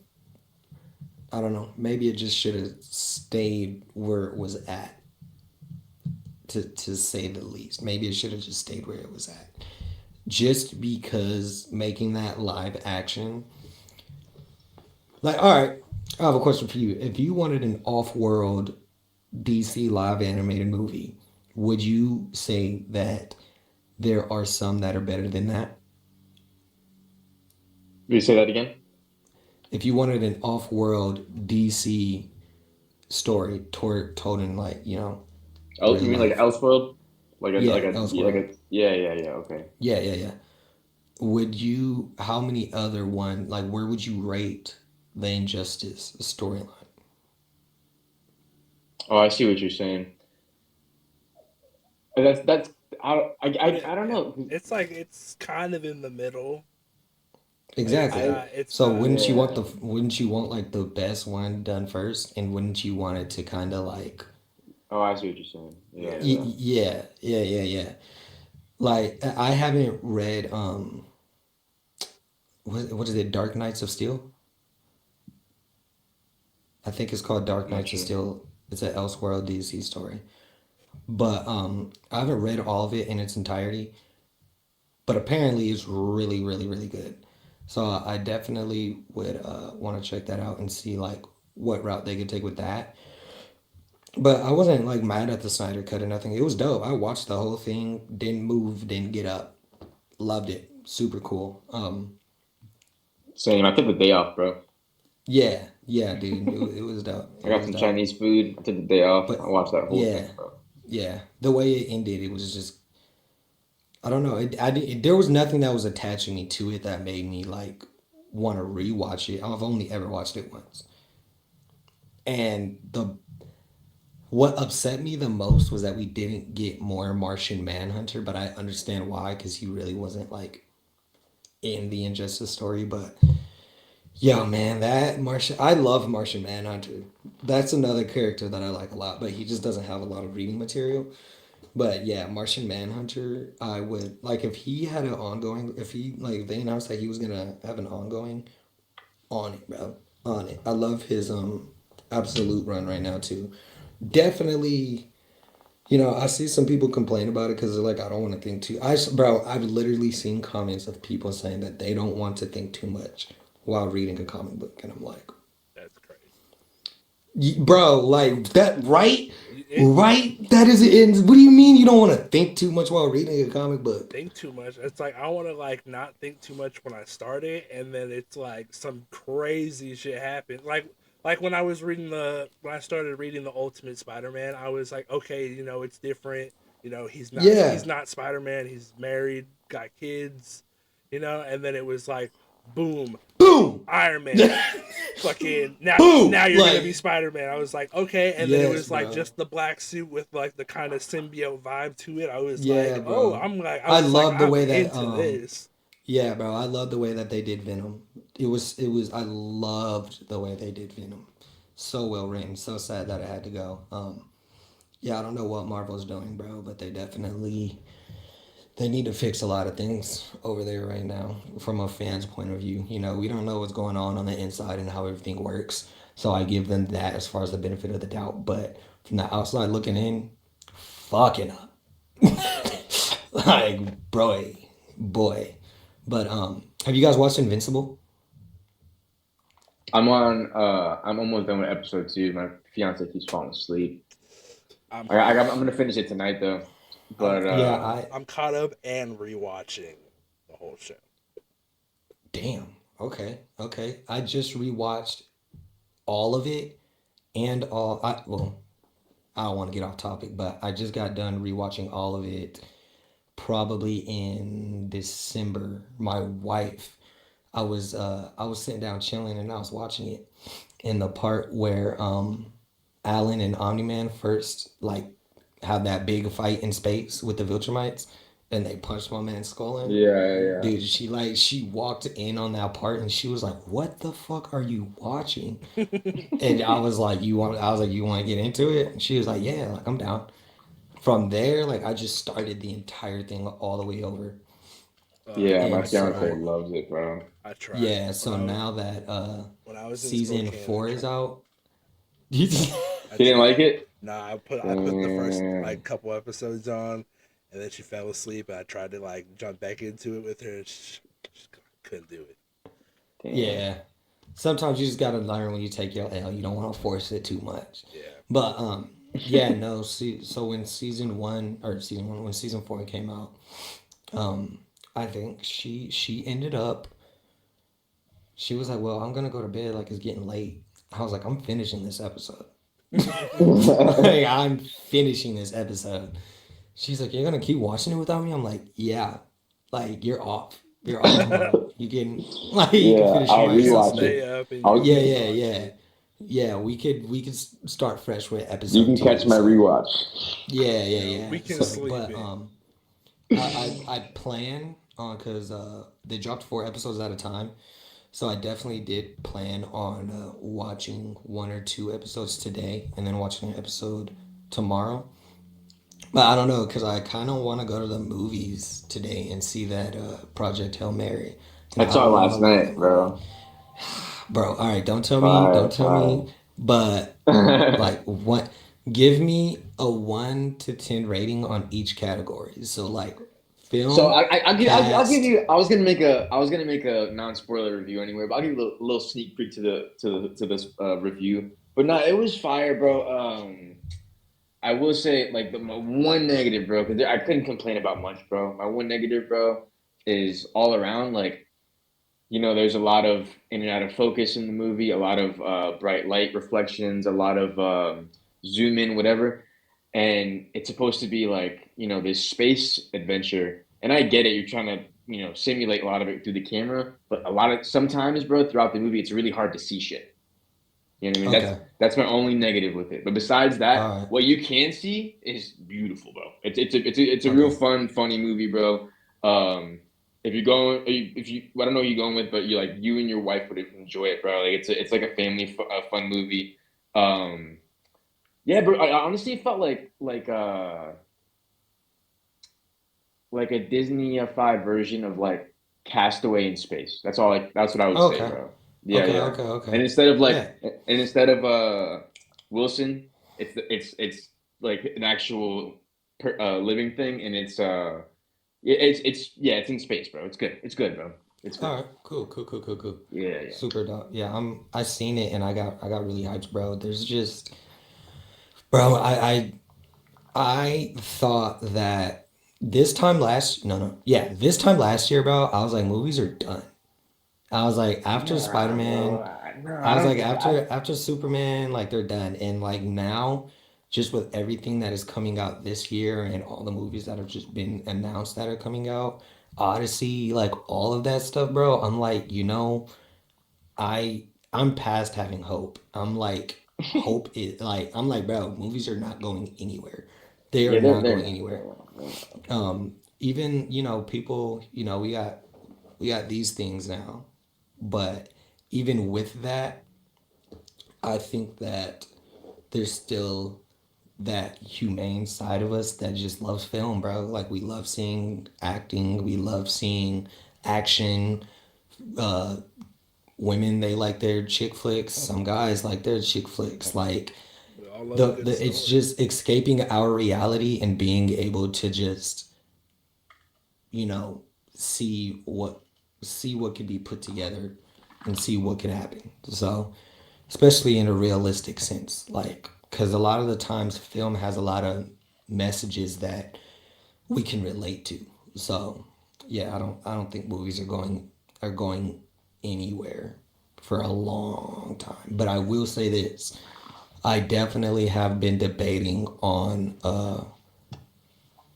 I don't know. Maybe it just should have stayed where it was at. To say the least, maybe it should have just stayed where it was at. Just because making that live action, like, all right, I have a question for you. If you wanted an off-world DC live animated movie, would you say that there are some that are better than that? Will you say that again? If you wanted an off-world DC story told in like Oh, real you mean like life, Elseworld? yeah, Elseworld, Yeah. Okay. yeah, yeah, yeah. Would you? How many other one? Like, where would you rate the Injustice storyline? Oh, I see what you're saying. That's I don't Yeah, know. it's kind of in the middle. Like Exactly. it's So not. Yeah. wouldn't you want like the best one done first, and wouldn't you want it to kind of like Oh, I see what you're saying. Yeah, Yeah. yeah. yeah. Like I haven't read what is it, Dark Knights of Steel? I think it's called Dark I'm not Knights of sure. Steel. It's an Elseworld DC story. But I haven't read all of it in its entirety, but apparently it's really, really, really good. So I definitely would want to check that out and see like what route they could take with that. But I wasn't like mad at the Snyder cut or nothing. It was dope. I watched the whole thing, didn't move, didn't get up. Loved it. Super cool. Same. I took the day off, bro. Yeah, yeah, dude. It was dope. I It got was some dope. Chinese food. I took the day off. But I watched that whole yeah, thing, bro. yeah. The way it ended, it was just I don't know. There was nothing that was attaching me to it that made me like want to rewatch it. I've only ever watched it once. And the what upset me the most was that we didn't get more Martian Manhunter, but I understand why because he really wasn't like in the Injustice story. But yo, man, that Martian, I love Martian Manhunter. That's another character that I like a lot, but he just doesn't have a lot of reading material. But yeah, Martian Manhunter, I would like if he had an ongoing, if he like if they announced that he was gonna have an ongoing, on it, bro, on it. I love his absolute run right now too. Definitely, I see some people complain about it because they're like, I don't want to think too. Bro, I've literally seen comments of people saying that they don't want to think too much while reading a comic book, and I'm like, That's crazy. bro, like that, right? It, Right? That is it. What do you mean you don't want to think too much while reading a comic book? think too much. It's like I want to like not think too much when I start it, and then it's like some crazy shit happened. Like when I was reading when I started reading the Ultimate Spider-Man, I was like, okay, it's different. Yeah. He's not Spider-Man. He's married, got kids, and then it was like, boom, Boom. Iron Man. Fucking Boom! now you're Like- gonna be Spider-Man. I was like, okay, and then it Yes, was like bro. just the black suit with like the kind of symbiote vibe to it. I was Yeah, like, bro. oh, I'm like, I was love like, the I'm way that, into this. Yeah, bro. I love the way that they did Venom. I loved the way they did Venom. So well written. So sad that it had to go. Yeah, I don't know what Marvel's doing, bro, but they need to fix a lot of things over there right now from a fan's point of view. We don't know what's going on the inside and how everything works. So I give them that as far as the benefit of the doubt. But from the outside looking in, fucking up. Like, boy. But have you guys watched Invincible? I'm almost done with episode 2. My fiance keeps falling asleep. I'm gonna finish it tonight though. But I'm caught up and rewatching the whole show. Damn. Okay. I just rewatched all of it and I don't want to get off topic, but I just got done rewatching all of it probably in December. My wife, I was sitting down chilling and I was watching it in the part where Alan and Omni-Man first like had that big fight in space with the Viltrumites and they punched my man's skull in. yeah. Dude, she walked in on that part and she was like, "What the fuck are you watching?" And I was like, "You want to get into it?" And she was like, "Yeah, like I'm down." From there, like I just started the entire thing all the way over. Yeah, my I fiance tried. loves it, bro. I tried. Yeah, so now that when I was in season Spokane, 4 I is tried. out. He didn't like it? Nah, I put the first like couple episodes on, and then she fell asleep. And I tried to like jump back into it with her, and she couldn't do it. Damn. Yeah. Sometimes you just gotta learn when you take your L. You don't want to force it too much. Yeah. But yeah, no. So when season 4 came out, I think she ended up. She was like, "Well, I'm gonna go to bed. Like it's getting late." I was like, "I'm finishing this episode." Like, I'm finishing this episode. She's like, "You're gonna keep watching it without me?" I'm like, "Yeah." Like you're off. You're off tomorrow. You can like you can finish I'll it by yourself. rewatch Stay it. up and I'll- Yeah. We could start fresh with episode. You can 2, catch my so- rewatch. Yeah. We can So, sleep but in. I plan on because they dropped 4 episodes at a time, so I definitely did plan on watching 1 or 2 episodes today and then watching an episode tomorrow. But I don't know because I kind of want to go to the movies today and see that Project Hail Mary. I saw it last night, bro. Bro, all right, don't tell me, but like give me a 1 to 10 rating on each category. So like film. So I'll give cast. you. I was gonna make a non-spoiler review anyway, but I'll give you a little sneak peek to this review. But no, it was fire, bro. I will say like my one negative, bro, because I couldn't complain about much, bro. My one negative, bro, is all around like there's a lot of in and out of focus in the movie, a lot of bright light reflections, a lot of zoom in, whatever. And it's supposed to be like, this space adventure. And I get it. You're trying to, simulate a lot of it through the camera. But sometimes, bro, throughout the movie, it's really hard to see shit. You know what I mean? Okay. That's my only negative with it. But besides that, All right. what you can see is beautiful, bro. It's a real fun, funny movie, bro. If you're going, I don't know who you're going with, but you and your wife would enjoy it, bro. Like it's like a family fun movie. Yeah, bro. I honestly felt like a Disney-fied version of like Castaway in space. That's all. That's what I would say, bro. Yeah, Okay. yeah. Okay. And instead of Yeah. Wilson, it's like an actual living thing, and it's in space, bro. It's good. It's good, bro. It's good. All right. Cool. Yeah. Super dope. Yeah, I seen it and I got really hyped, bro. There's just, bro, I thought that this time last this time last year, bro, I was like, movies are done. I was like, after Spider-Man, I was like, after Superman, like they're done. And like now, just with everything that is coming out this year and all the movies that have just been announced that are coming out, Odyssey, like all of that stuff, bro, I'm like, I'm past having hope. I'm like, hope is like, I'm like, bro, movies are not going anywhere. They are not going anywhere. Even, people, we got these things now. But even with that, I think that there's still that humane side of us that just loves film, bro. Like we love seeing acting, we love seeing action. Women, they like their chick flicks. Some guys like their chick flicks. Like it's just escaping our reality and being able to just see what could be put together and see what could happen. So, especially in a realistic sense, like, because a lot of the times film has a lot of messages that we can relate to. So, yeah, I don't think movies are going anywhere for a long time. But I will say this: I definitely have been debating on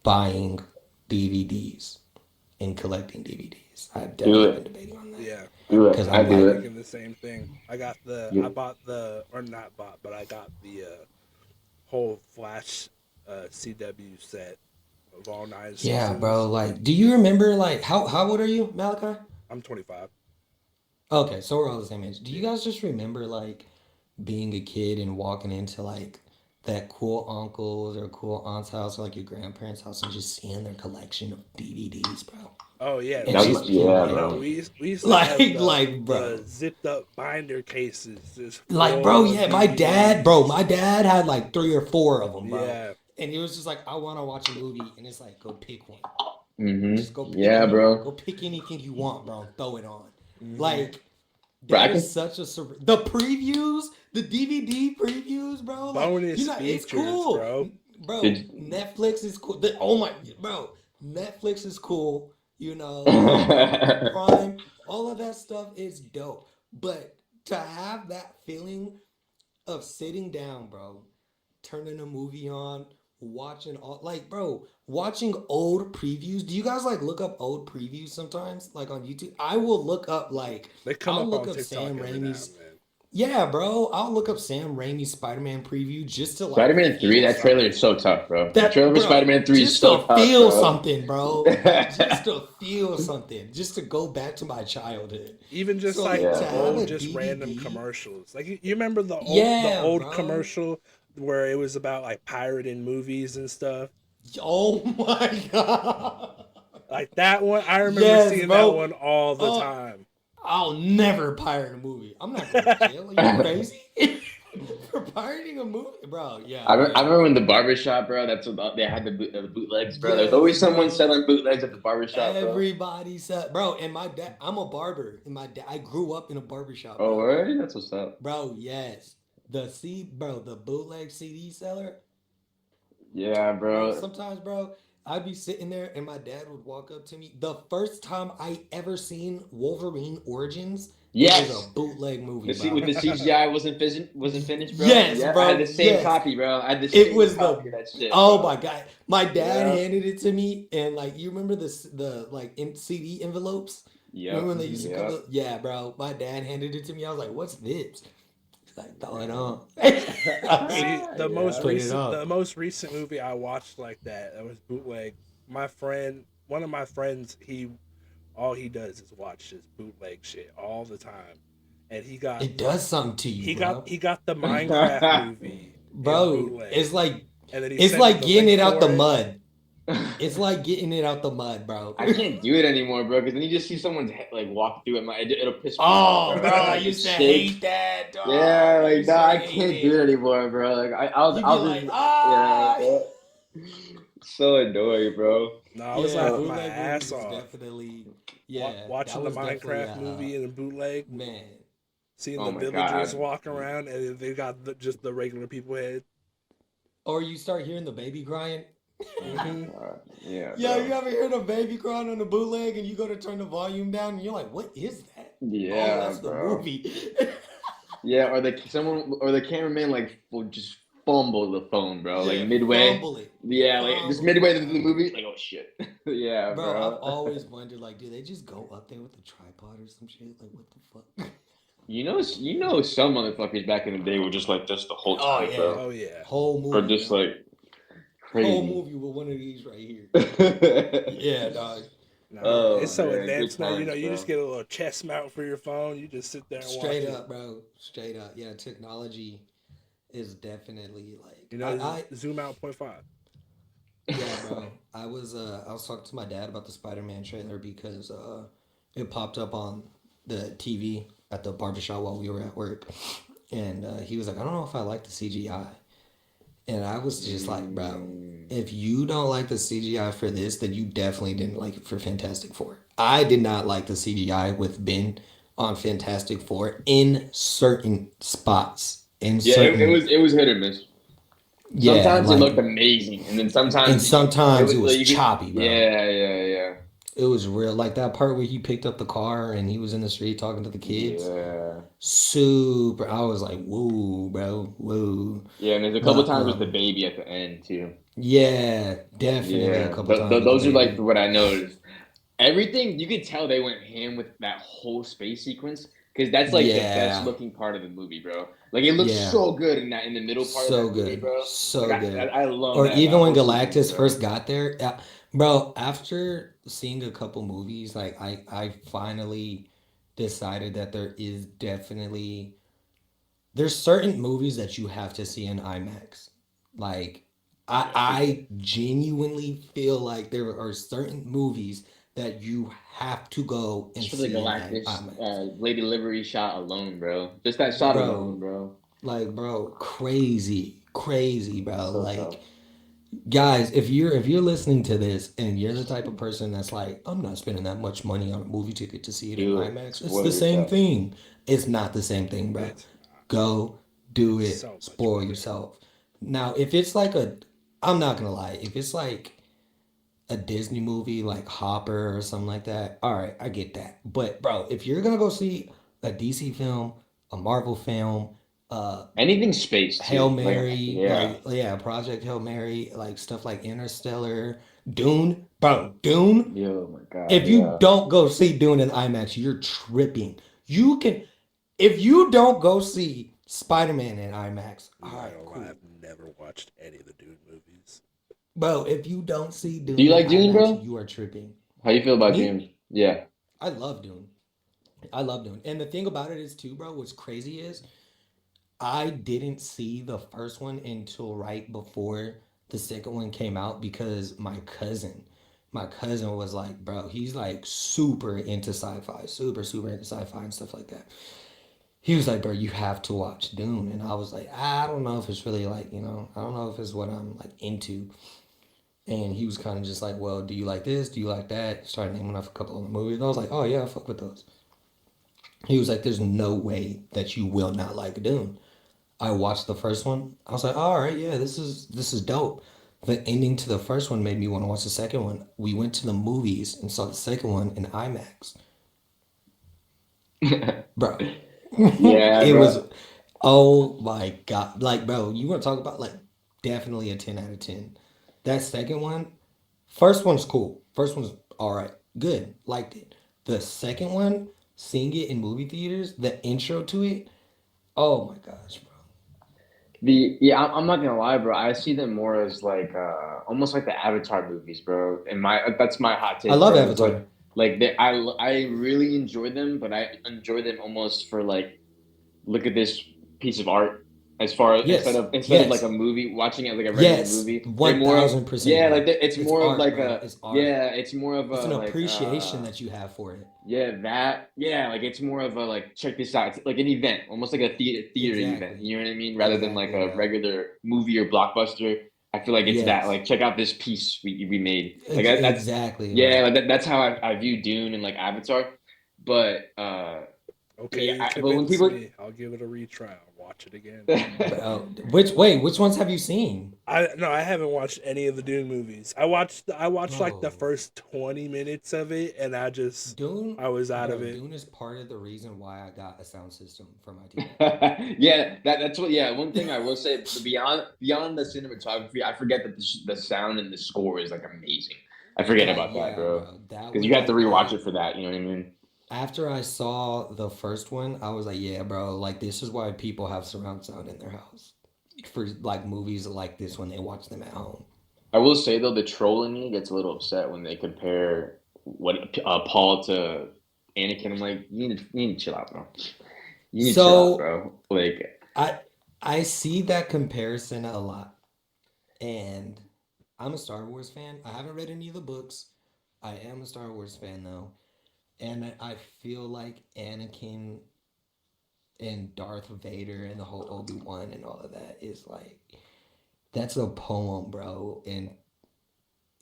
buying DVDs and collecting DVDs. I've definitely been debating on that. Yeah. Because I'm thinking the same thing. I got I got the whole Flash CW set of all 9 seasons. Yeah, bro. Like, do you remember, like, how old are you, Malachi? I'm 25. Okay, so we're all the same age. Do you guys just remember, like, being a kid and walking into, like, that cool uncle's or cool aunt's house or, like, your grandparents' house and just seeing their collection of DVDs, bro? Oh yeah, bro. We used to have bro, the zipped up binder cases. Like, bro, yeah, my dad had like 3 or 4 of them, bro. Yeah. And he was just like, I want to watch a movie, and it's like, go pick one. Mm-hmm. Just go pick bro. Go pick anything you want, bro. Throw it on. Mm-hmm. Like, that is such a the previews, the DVD previews, bro. Like, bonus features, it's cool, bro. Netflix is cool. Netflix is cool. Prime, all of that stuff is dope. But to have that feeling of sitting down, bro, turning a movie on, watching watching old previews. Do you guys like look up old previews sometimes, like on YouTube? I will look up I'll look up Sam Raimi's. Yeah, bro. I'll look up Sam Raimi's Spider-Man preview just to Spider-Man 3. That trailer is so tough, bro. The trailer for Spider-Man 3 is so tough, feel bro. something, bro. Just to feel something. Just to go back to my childhood. Even just random commercials. Like you remember the old commercial where it was about like pirating movies and stuff. Oh my god! Like that one, I remember seeing that one all the time. I'll never pirate a movie. I'm not going to jail. Are you crazy? For pirating a movie, bro. Yeah, I yeah. remember in the barbershop, bro. That's what they had the bootlegs, bro. There's Yes, always someone bro. selling bootlegs at the barbershop, bro. Everybody said, bro. And my dad, I'm a barber, and my dad, I grew up in a barbershop, Oh, bro. right? That's what's up. Bro, yes. The bootleg CD seller. Yeah, Bro, bro. sometimes, bro, I'd be sitting there and my dad would walk up to me. The first time I ever seen Wolverine Origins, it was a Yes. bootleg movie, With bro. the CGI wasn't finished, bro. Yes, Yeah, I had bro. the same Yes. copy, bro. I had the It same was copy the of that shit, oh bro. my god. My dad Yeah. handed it to me and like you remember the like in CD envelopes? Remember Yep. when they used to come Yep. up? Yeah, bro. My dad handed it to me. I was like, what's this? He's like, throw it on. See, Yeah. Put it up. the most recent movie I watched like that was bootleg. One of my friends, all he does is watch this bootleg shit all the time, and It does something to you, bro. he got the Minecraft movie in Bro, bootleg, and then he it's sent me like the getting link it out the for it. mud. It's like getting it out the mud, bro. I can't do it anymore, bro. Because then you just see someone's like walk through it. It'll piss me Oh, off, bro, I Like, used to shake. hate that, dog. Yeah, I like used nah, to I hate can't do it anymore, bro. Like You'd be I'll like, just ah. yeah. So annoying, bro. No, I was Yeah, laughing my bootleg ass movies was off definitely, yeah, watching that the was definitely Minecraft movie in a bootleg, man. seeing Oh the my villagers God. walk around, and they got just the regular people head. Or you start hearing the baby crying. Oh my God. Yeah, Yeah, bro. you ever hear the baby crying on the bootleg and you go to turn the volume down and you're like, what is that? Oh, Yeah, that's the bro. movie. Yeah, or the cameraman like will just fumble the phone, bro. Yeah, Like midway. fumble it. Yeah, like just Fumble it, midway through bro. the movie, like oh shit. Yeah, Bro, I've bro. always wondered, like, do they just go up there with a tripod or some shit? Like, what the fuck? You know, some motherfuckers back in the day were just like this the whole Oh time, yeah, bro. Oh yeah. whole Or movie, just dog. like crazy. Whole movie with one of these right here. Yeah, dog. No, Oh it's so man, advanced good now. times, You bro. just get a little chest mount for your phone. You just sit there and watch Straight it. up, bro. Straight up. Yeah, technology is definitely like You know, I zoom out 0.5. yeah, bro. I was talking to my dad about the Spider-Man trailer because it popped up on the TV at the barbershop while we were at work. And he was like, I don't know if I like the CGI. And I was just like, bro, if you don't like the CGI for this, then you definitely didn't like it for Fantastic Four. I did not like the CGI with Ben on Fantastic Four in certain spots. Yeah, it was hit or miss. Yeah, Sometimes like, it looked amazing, and then and sometimes it was like, choppy, bro. Yeah. It was real. Like that part where he picked up the car and he was in the street talking to the kids. Yeah. Super. I was like, whoa, bro. Whoa. Yeah, and there's a couple But, times with the baby at the end too. yeah, definitely a Yeah, couple times. with those the are like baby. what I noticed. Everything you could tell they went ham with that whole space sequence because that's like the best Yeah. looking part of the movie, bro. Like it looks Yeah. so good in the middle part So of that movie, good. bro. So Like, good. I love Or that. even when whole sequence, Galactus bro. first got there. Bro, after seeing a couple movies, like I finally decided that there's certain movies that you have to see in IMAX. Like I genuinely feel like there are certain movies that you have to go and Just for the see in Galactus IMAX. Lady Livery shot alone, bro. Just that shot Bro. alone, bro. Like, bro, crazy, bro. So Like, tough. guys, if you're listening to this and you're the type of person that's like, I'm not spending that much money on a movie ticket to see it in Do it. IMAX. It's Spoil the same yourself. thing. It's not the same thing, bro. Go do it. So much Spoil money. yourself. Now, if it's like I'm not gonna lie, if it's like a Disney movie like Hopper or something like that, all right, I get that. But bro, if you're gonna go see a DC film, a Marvel film, Anything space. Too. Hail Like, Mary, yeah. Project Hail Mary, like stuff like Interstellar, Dune, bro, Dune. Yo, my God. If you don't go see Dune in IMAX, you're tripping. If you don't go see Spider-Man in IMAX, all right, cool. I've never watched any of the Dune movies. Bro, if you don't see Dune, Do you like in Dune, IMAX, bro? You are tripping. How you feel about Me? Dune? Yeah. I love Dune. And the thing about it is too, bro, what's crazy is I didn't see the first one until right before the second one came out because my cousin was like, bro, he's like super into sci-fi, super into sci-fi and stuff like that. he was like, bro, you have to watch Dune. And I was like, I don't know if it's really like, I don't know if it's what I'm like into. And he was kind of just like, well, do you like this? Do you like that? Started naming off a couple of the movies. And I was like, oh yeah, I fuck with those. He was like, there's no way that you will not like Dune. I watched the first one. I was like, all right, yeah, this is dope. The ending to the first one made me want to watch the second one. We went to the movies and saw the second one in IMAX. Bro. Yeah, It bro. was, oh my God. Like, bro, you want to talk about like definitely a 10 out of 10. That second one, first one's cool. First one's all right. Good. Liked it. The second one, seeing it in movie theaters, the intro to it, oh my gosh, bro. I'm not gonna lie, bro. I see them more as like almost like the Avatar movies, bro. And that's my hot I take, love bro. It's Avatar. like I really enjoy them, but I enjoy them almost for like look at this piece of art as far as Yes. instead of like Yes. a movie, watching it like a regular Yes. movie. They're more of 1000%, yeah, bro. like it's It's more of art, like bro. a It's art. yeah, it's more of It's a an like appreciation that you have for it. like it's more of a like check this out. It's like an event, almost like a theater event. Exactly. You know what I mean? Rather than like Exactly, a bro. regular movie or blockbuster. I feel like it's that Yes. like check out this piece we made. Like that's Exactly, yeah, bro. like that's how I view Dune and like Avatar. But Okay, yeah, you but when convinced people me. I'll give it a retry. I'll watch it again. Bro, which ones have you seen? I haven't watched any of the Dune movies. I watched like the Bro, first 20 minutes of it, and Dune, I was out of bro, it. Dune is part of the reason why I got a sound system for my TV. Yeah, that's what. Yeah, one thing I will say beyond the cinematography, I forget that the sound and the score is like amazing. I forget Like, about that, yeah, bro, bro. That because one, you have to like, rewatch it for that. You know what I mean? after I saw the first one, I was like, yeah, bro, like this is why people have surround sound in their house. For like movies like this when they watch them at home. I will say though, the troll in me gets a little upset when they compare what Paul to Anakin. I'm like, you need to chill out, bro. You need to chill out, So bro. Like, I I see that comparison a lot. And I'm a Star Wars fan. I haven't read any of the books. I am a Star Wars fan though. And I feel like Anakin and Darth Vader and the whole Obi-Wan and all of that is like that's a poem, bro. And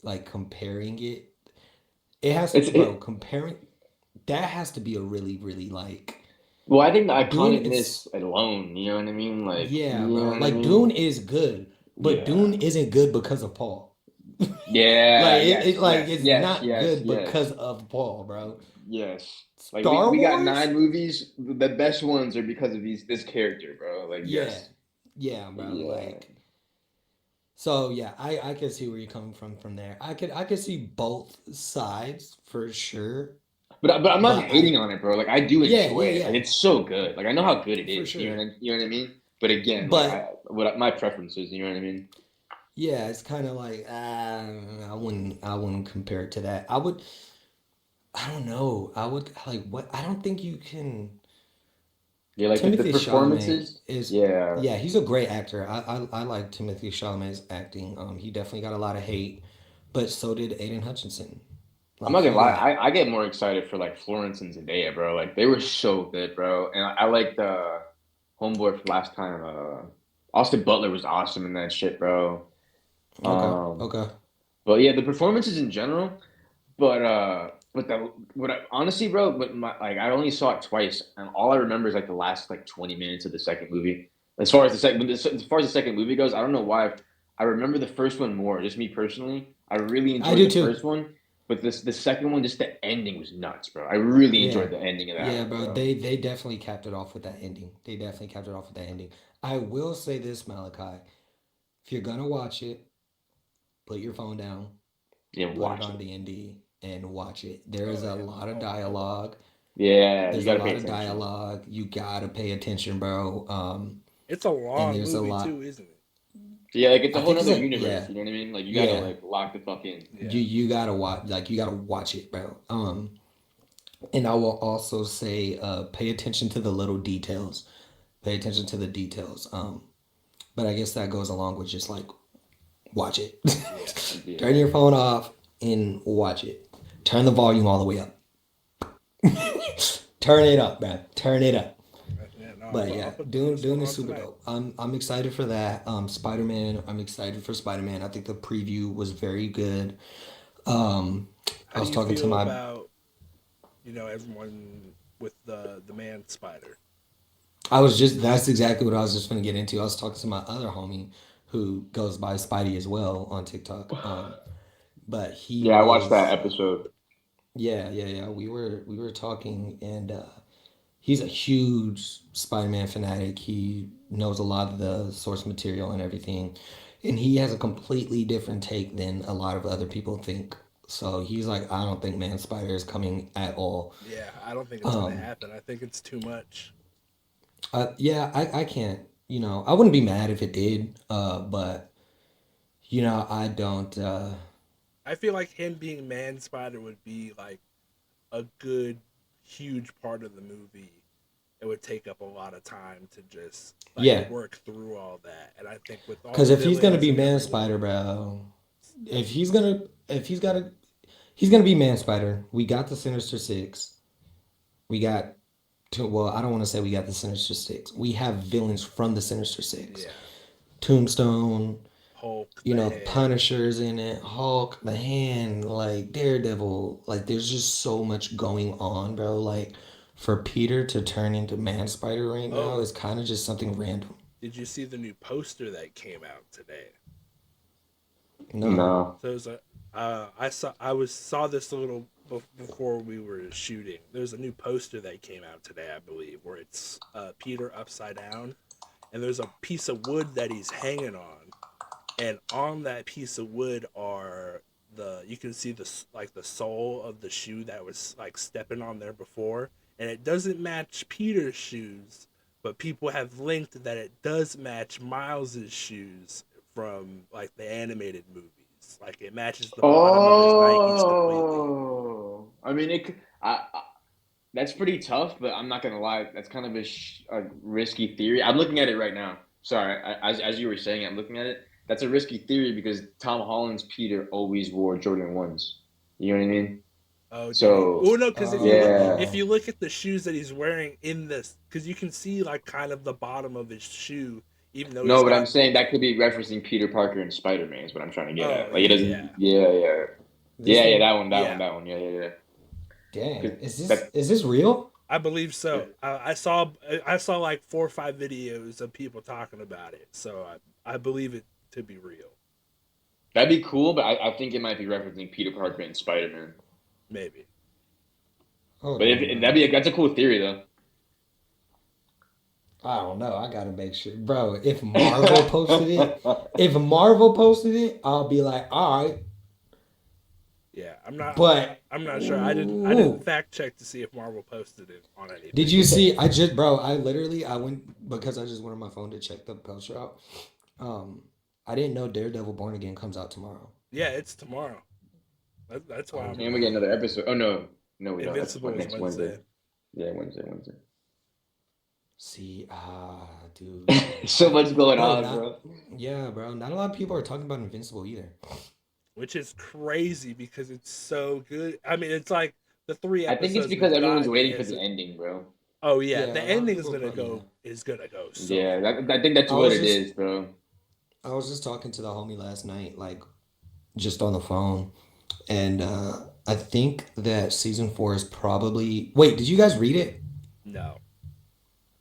like comparing it, it has it's bro, it. comparing that has to be a really, really like Well, I think the Dune it's iconicness alone. You know what I mean? Like, yeah, you know bro. what I Like mean? Dune is good, but Yeah. Dune isn't good because of Paul. Yeah. Like Yes. like Yes. it's Yes. not Yes. good because Yes. of Paul, bro. Yes. Like Star we got Wars? 9 movies. The best ones are because of this character, bro. Like, Yeah. yes. Yeah, bro. Yeah. Like so yeah, I could see where you're coming from there. I could see both sides for sure. But I'm not But I hating on it, bro. Like I do yeah, enjoy yeah, it. Like yeah. it's so good. Like I know how good it For is. sure. You know what I mean? But again, like But my preferences. You know what I mean? yeah, it's kind of like I wouldn't compare it to that. I would I don't know. I would like what I don't think you can Yeah, like the Timothy Chalamet performances. is Yeah. yeah, he's a great actor. I like Timothy Chalamet's acting. He definitely got a lot of hate, but so did Aiden Hutchinson. I'm Like not gonna he lie, got I get more excited for like Florence and Zendaya, bro. Like they were so good, bro. And I like the homeboy from last time. Austin Butler was awesome in that shit, bro. okay, Um, okay, but yeah, the performances in general. But the what I, honestly, bro, but my like I only saw it twice, and all I remember is like the last like 20 minutes of the second movie. As far as the second movie goes, I don't know why. I remember the first one more. Just me personally, I really I enjoyed do the too. first one, but the second one, just the ending was nuts, bro. I really Yeah, enjoyed the ending of that yeah, one, bro. bro. They definitely capped it off with that ending. They definitely capped it off with that ending. I will say this, Malachi. If you're gonna watch it, put your phone down, Yeah, put it watch on it. D&D, and watch it. There is Oh a yeah. lot of Oh, I will. dialogue. Yeah, you There's a gotta pay lot of attention. dialogue. You gotta pay attention, bro. It's a And long there's a movie lot. too, isn't it? Yeah, like it's a I whole think it's other like universe. yeah, You know what I mean? Like you gotta yeah. like lock the fuck in. Yeah. You gotta watch like you gotta watch it, bro. And I will also say, pay attention to the little details. Pay attention to the details. But I guess that goes along with just like watch it. Yeah. Turn Yeah. your phone off and watch it. Turn the volume all the way up. Turn it up, man. Turn it up. And But I'll yeah, put Dune this one Dune is on super tonight. dope. I'm excited for that. Spider-Man, I'm excited for Spider-Man. I think the preview was very good. Um, How I do was you talking to feel my about everyone with the man spider? I was just that's exactly what I was just gonna get into. I was talking to my other homie who goes by Spidey as well on TikTok. But he Yeah, I watched that was episode. yeah. We were talking and he's a huge Spider-Man fanatic. He knows a lot of the source material and everything. And he has a completely different take than a lot of other people think. So he's like, I don't think Man Spider is coming at all. Yeah, I don't think it's gonna Um, happen. I think it's too much. yeah, I can't, I wouldn't be mad if it did, but, I don't, I feel like him being man spider would be like a good, huge part of the movie. It would take up a lot of time to just like yeah. work through all that. And I think with all Because the if he's going to villains be and Man everyone, Spider, bro, if he's got to, he's going to be Man Spider. We got the Sinister Six. We got well, I don't want to say we got the Sinister Six. We have villains from the Sinister Six. yeah, Tombstone, Hulk, the Hand. Punisher's in it, Hulk, the Hand, like Daredevil. Like there's just so much going on, bro. Like for Peter to turn into Man Spider right now Oh, is kind of just something random. did you see the new poster that came out today? No. No. So it was saw this a little before we were shooting. There's a new poster that came out today, I believe, where it's Peter upside down, and there's a piece of wood that he's hanging on, and on that piece of wood are you can see the sole of the shoe that was like stepping on there before, and it doesn't match Peter's shoes, but people have linked that it does match Miles's shoes from like the animated movies. Like it matches the bottom of his Nikes completely. I mean, that's pretty tough, but I'm not gonna lie. That's kind of a risky theory. I'm looking at it right now. Sorry, as you were saying, I'm looking at it. That's a risky theory because Tom Holland's Peter always wore Jordan 1s. You know what I mean? Oh, did he? So Oh no, because if yeah. you look at the shoes that he's wearing in this, because you can see like kind of the bottom of his shoe, even though he's No, but I'm got. saying that could be referencing Peter Parker and Spider Man is what I'm trying to get Oh at. Like it yeah, yeah, doesn't. Yeah, yeah, This yeah, yeah. one? yeah. That one. Yeah, yeah, yeah. Dang. 'Cause that Is this real? I believe so. I saw like 4 or 5 videos of people talking about it, so I believe it to be real. that'd be cool, but I think it might be referencing Peter Parker and Spider Man. Maybe. Hold But on, if bro. that's a cool theory though. I don't know. I gotta make sure, bro. If Marvel posted it, I'll be like, all right. Yeah, I'm not. But I'm not sure. I didn't ooh, fact check to see if Marvel posted it on did anything. you see? Bro. I went because I just went on my phone to check the poster out. Um, I didn't know Daredevil Born Again comes out tomorrow. Yeah, it's tomorrow. That's why Oh I'm. And we get wow. another episode. Oh no, no, we don't. That's Invincible is next Wednesday. Wednesday. Yeah, Wednesday. See, dude, So much going bro, on, not bro. yeah, bro. Not a lot of people are talking about Invincible either. Which is crazy because it's so good. I mean, it's like the three I think it's episodes because we've everyone's gotten waiting for is. the ending, bro. Oh yeah, Yeah, the a lot of ending people probably yeah. is gonna go so Yeah, hard. I think that's I what was it just is, bro. I was just talking to the homie last night, like just on the phone, and I think that season 4 is probably. Wait, did you guys read it? No,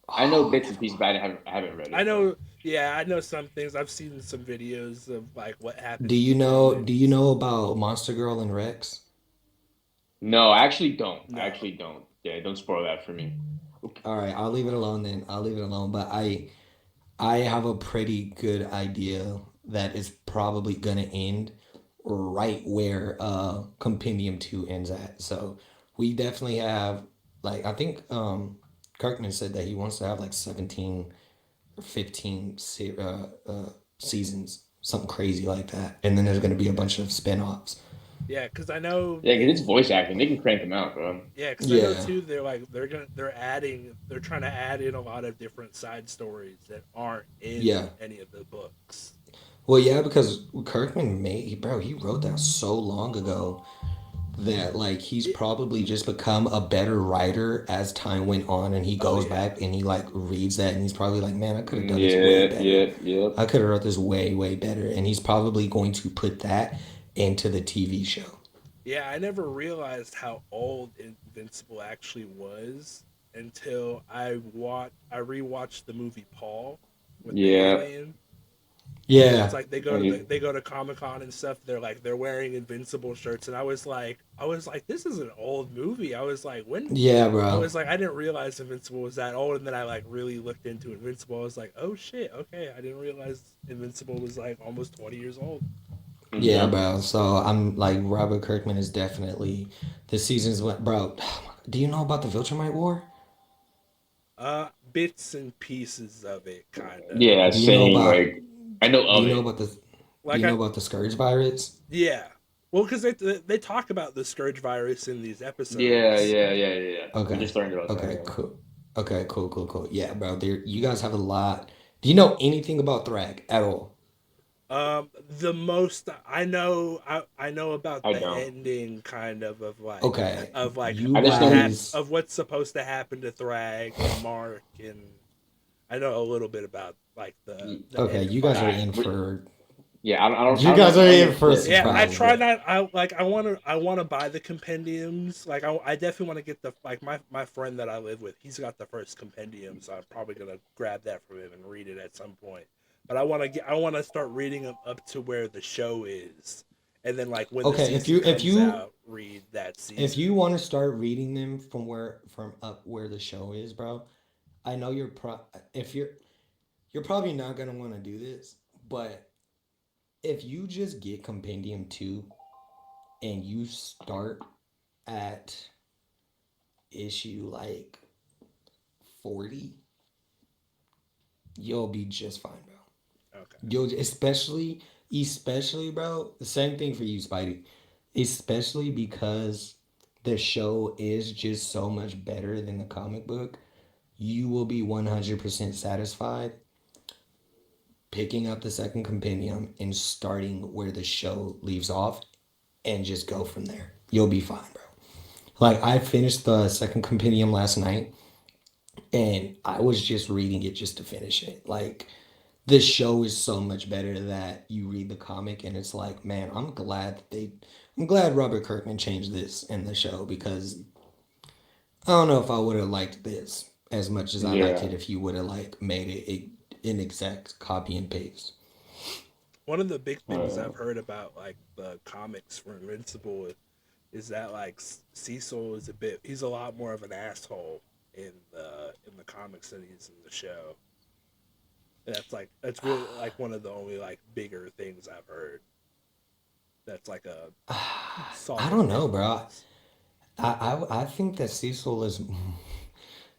I know Oh, bits and never pieces, but mind. I haven't read I it, bro. know. Yeah, I know some things. I've seen some videos of like what Do happens you before the know? Do you movies. know about Monster Girl and Rex? No, I actually don't. I No. actually don't. Yeah, don't spoil that for me. All right, I'll leave it alone then. I'll leave it alone. But I have a pretty good idea that is probably gonna end right where Compendium 2 ends at. So we definitely have like I think Kirkman said that he wants to have like 17 or 15 seasons, something crazy like that. And then there's gonna be a bunch of spin-offs. Yeah, because I know. Yeah, because it's voice acting. They can crank them out, bro. Yeah, because I know Yeah. too. They're trying to add in a lot of different side stories that aren't in Yeah. any of the books. Well, yeah, because Kirkman he wrote that so long ago. that like he's probably just become a better writer as time went on, and he Oh goes yeah. back and he like reads that, and he's probably like, man, I could have done this way Yeah, better. yeah. I could have wrote this way better, and he's probably going to put that into the TV show. Yeah, I never realized how old Invincible actually was until I rewatched the movie Paul with the Yeah. alien. And it's Yeah, like they go to Comic-Con and stuff. They're wearing Invincible shirts, and I was like, this is an old movie. I was like, when yeah, I bro. was like, I didn't realize Invincible was that old, and then I like really looked into Invincible. I was like, oh shit, okay, I didn't realize Invincible was like almost 20 years old. Yeah, Yeah. bro. So I'm like, Robert Kirkman is definitely the seasons went, bro. Do you know about the Viltrumite War? Bits and pieces of it, kind of. Yeah, Do you know same. about Like, I know do you of know it. about the do Like you know I, about the Scourge virus? yeah. Well, because they talk about the scourge virus in these Yeah, episodes. yeah, yeah, yeah, yeah. We Okay. just learned about that. Okay, Yeah. cool. Okay, cool. Yeah, bro. There you guys have a lot. Do you know anything about Thrag at all? The most I know about I the don't. ending, kind Okay. of like You I just what know hap- he. guys of what's supposed to happen to Thrag and Mark, and I know a little bit about like the okay, end you guys are fight. Alright, in for yeah, you guys are I don't in know for a shit. Yeah, I surprise, try bro. not. I want to buy the compendiums. Like I definitely want to get the like my friend that I live with. He's got the first compendium, so I'm probably gonna grab that from him and read it at some point. But I want to start reading them up to where the show is, and then like when the Okay, season if comes you out, read that if season. you want to start reading them from up where the show is, bro, I know if you're probably not gonna want to do this, but if you just get Compendium 2 and you start at issue like 40, you'll be just fine, bro. Okay. You'll especially, bro. The same thing for you, Spidey. Especially because the show is just so much better than the comic book. You will be 100% satisfied picking up the second compendium and starting where the show leaves off and just go from there. You'll be fine, bro. Like I finished the second compendium last night and I was just reading it just to finish it. Like the show is so much better that you read the comic and it's like, man, I'm glad Robert Kirkman changed this in the show because I don't know if I would have liked this as much as I liked Yeah. it if you would have like made it an exact copy and paste. One of the big things Uh, I've heard about like the comics for Invincible is that like Cecil is he's a lot more of an asshole in the comics than he's in the show. That's really like one of the only like bigger things I've heard. That's like a I solid don't know, bro. difference. I think that Cecil is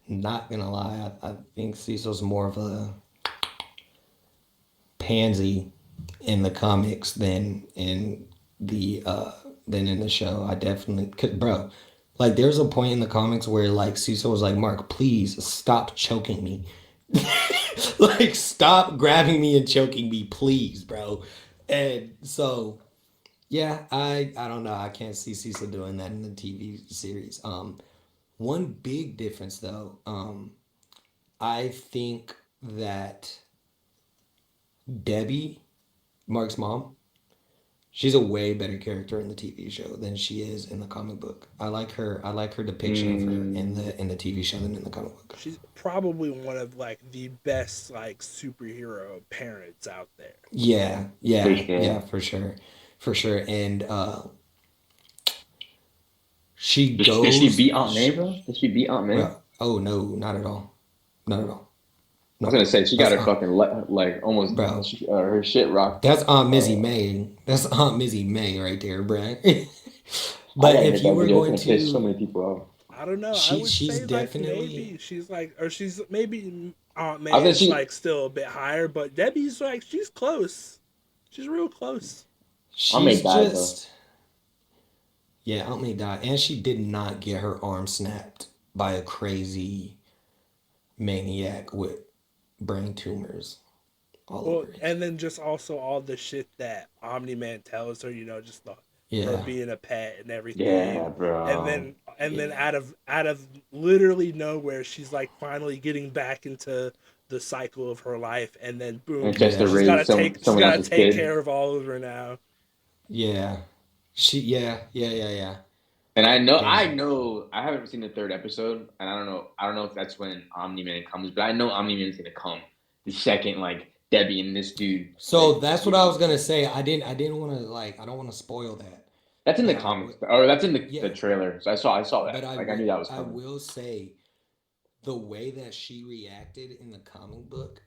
not gonna lie. I think Cecil's more of a pansy in the comics than in the show. I definitely could, bro. Like, there's a point in the comics where like Cecil was like, "Mark, please stop choking me. Like, stop grabbing me and choking me, please, bro." And so, yeah, I don't know. I can't see Cecil doing that in the TV series. One big difference though, I think that Debbie, Mark's mom, she's a way better character in the TV show than she is in the comic book. I like her. I like her depiction of her in mm, the TV show than in the comic book. She's probably one of like the best like superhero parents out there. for sure. Yeah, for sure. And she Does she goes, beat Aunt May, bro? Does she beat Aunt May? bro. Oh no, not at all, not at all. I was No, gonna say she got that's her fucking like almost bro. her shit rocked. That's Aunt Mizzy Uh, May. That's Aunt Mizzy May right there, bro. I But gotta if hit you that were video. It's going gonna piss so to, many people off. I don't know. I would she's say like definitely maybe she's like, or she's maybe Aunt I May think is she. like still a bit higher, but Debbie's like she's close. She's real close. Aunt May she's died though. just yeah, Aunt May died, and she did not get her arm snapped by a crazy maniac with brain tumors all Well, over it. and then just also all the shit that Omni Man tells her, just her Yeah. being a pet and Yeah, everything, and bro. then out of literally nowhere, she's like finally getting back into the cycle of her life, and then And boom, it's just to Yeah. raise she's someone gotta else's take kid. care of all of her now. Yeah. Yeah. And Damn. I haven't seen the third episode, and I don't know if that's when Omni Man comes, but I know Omni Man's gonna come the second like Debbie and this dude So that's what I was gonna say. I didn't want to like. I don't want to spoil that. that's in the But comics, or that's in the yeah. trailer. So I saw But that. Like I knew that was I coming. will say the way that she reacted in the comic book,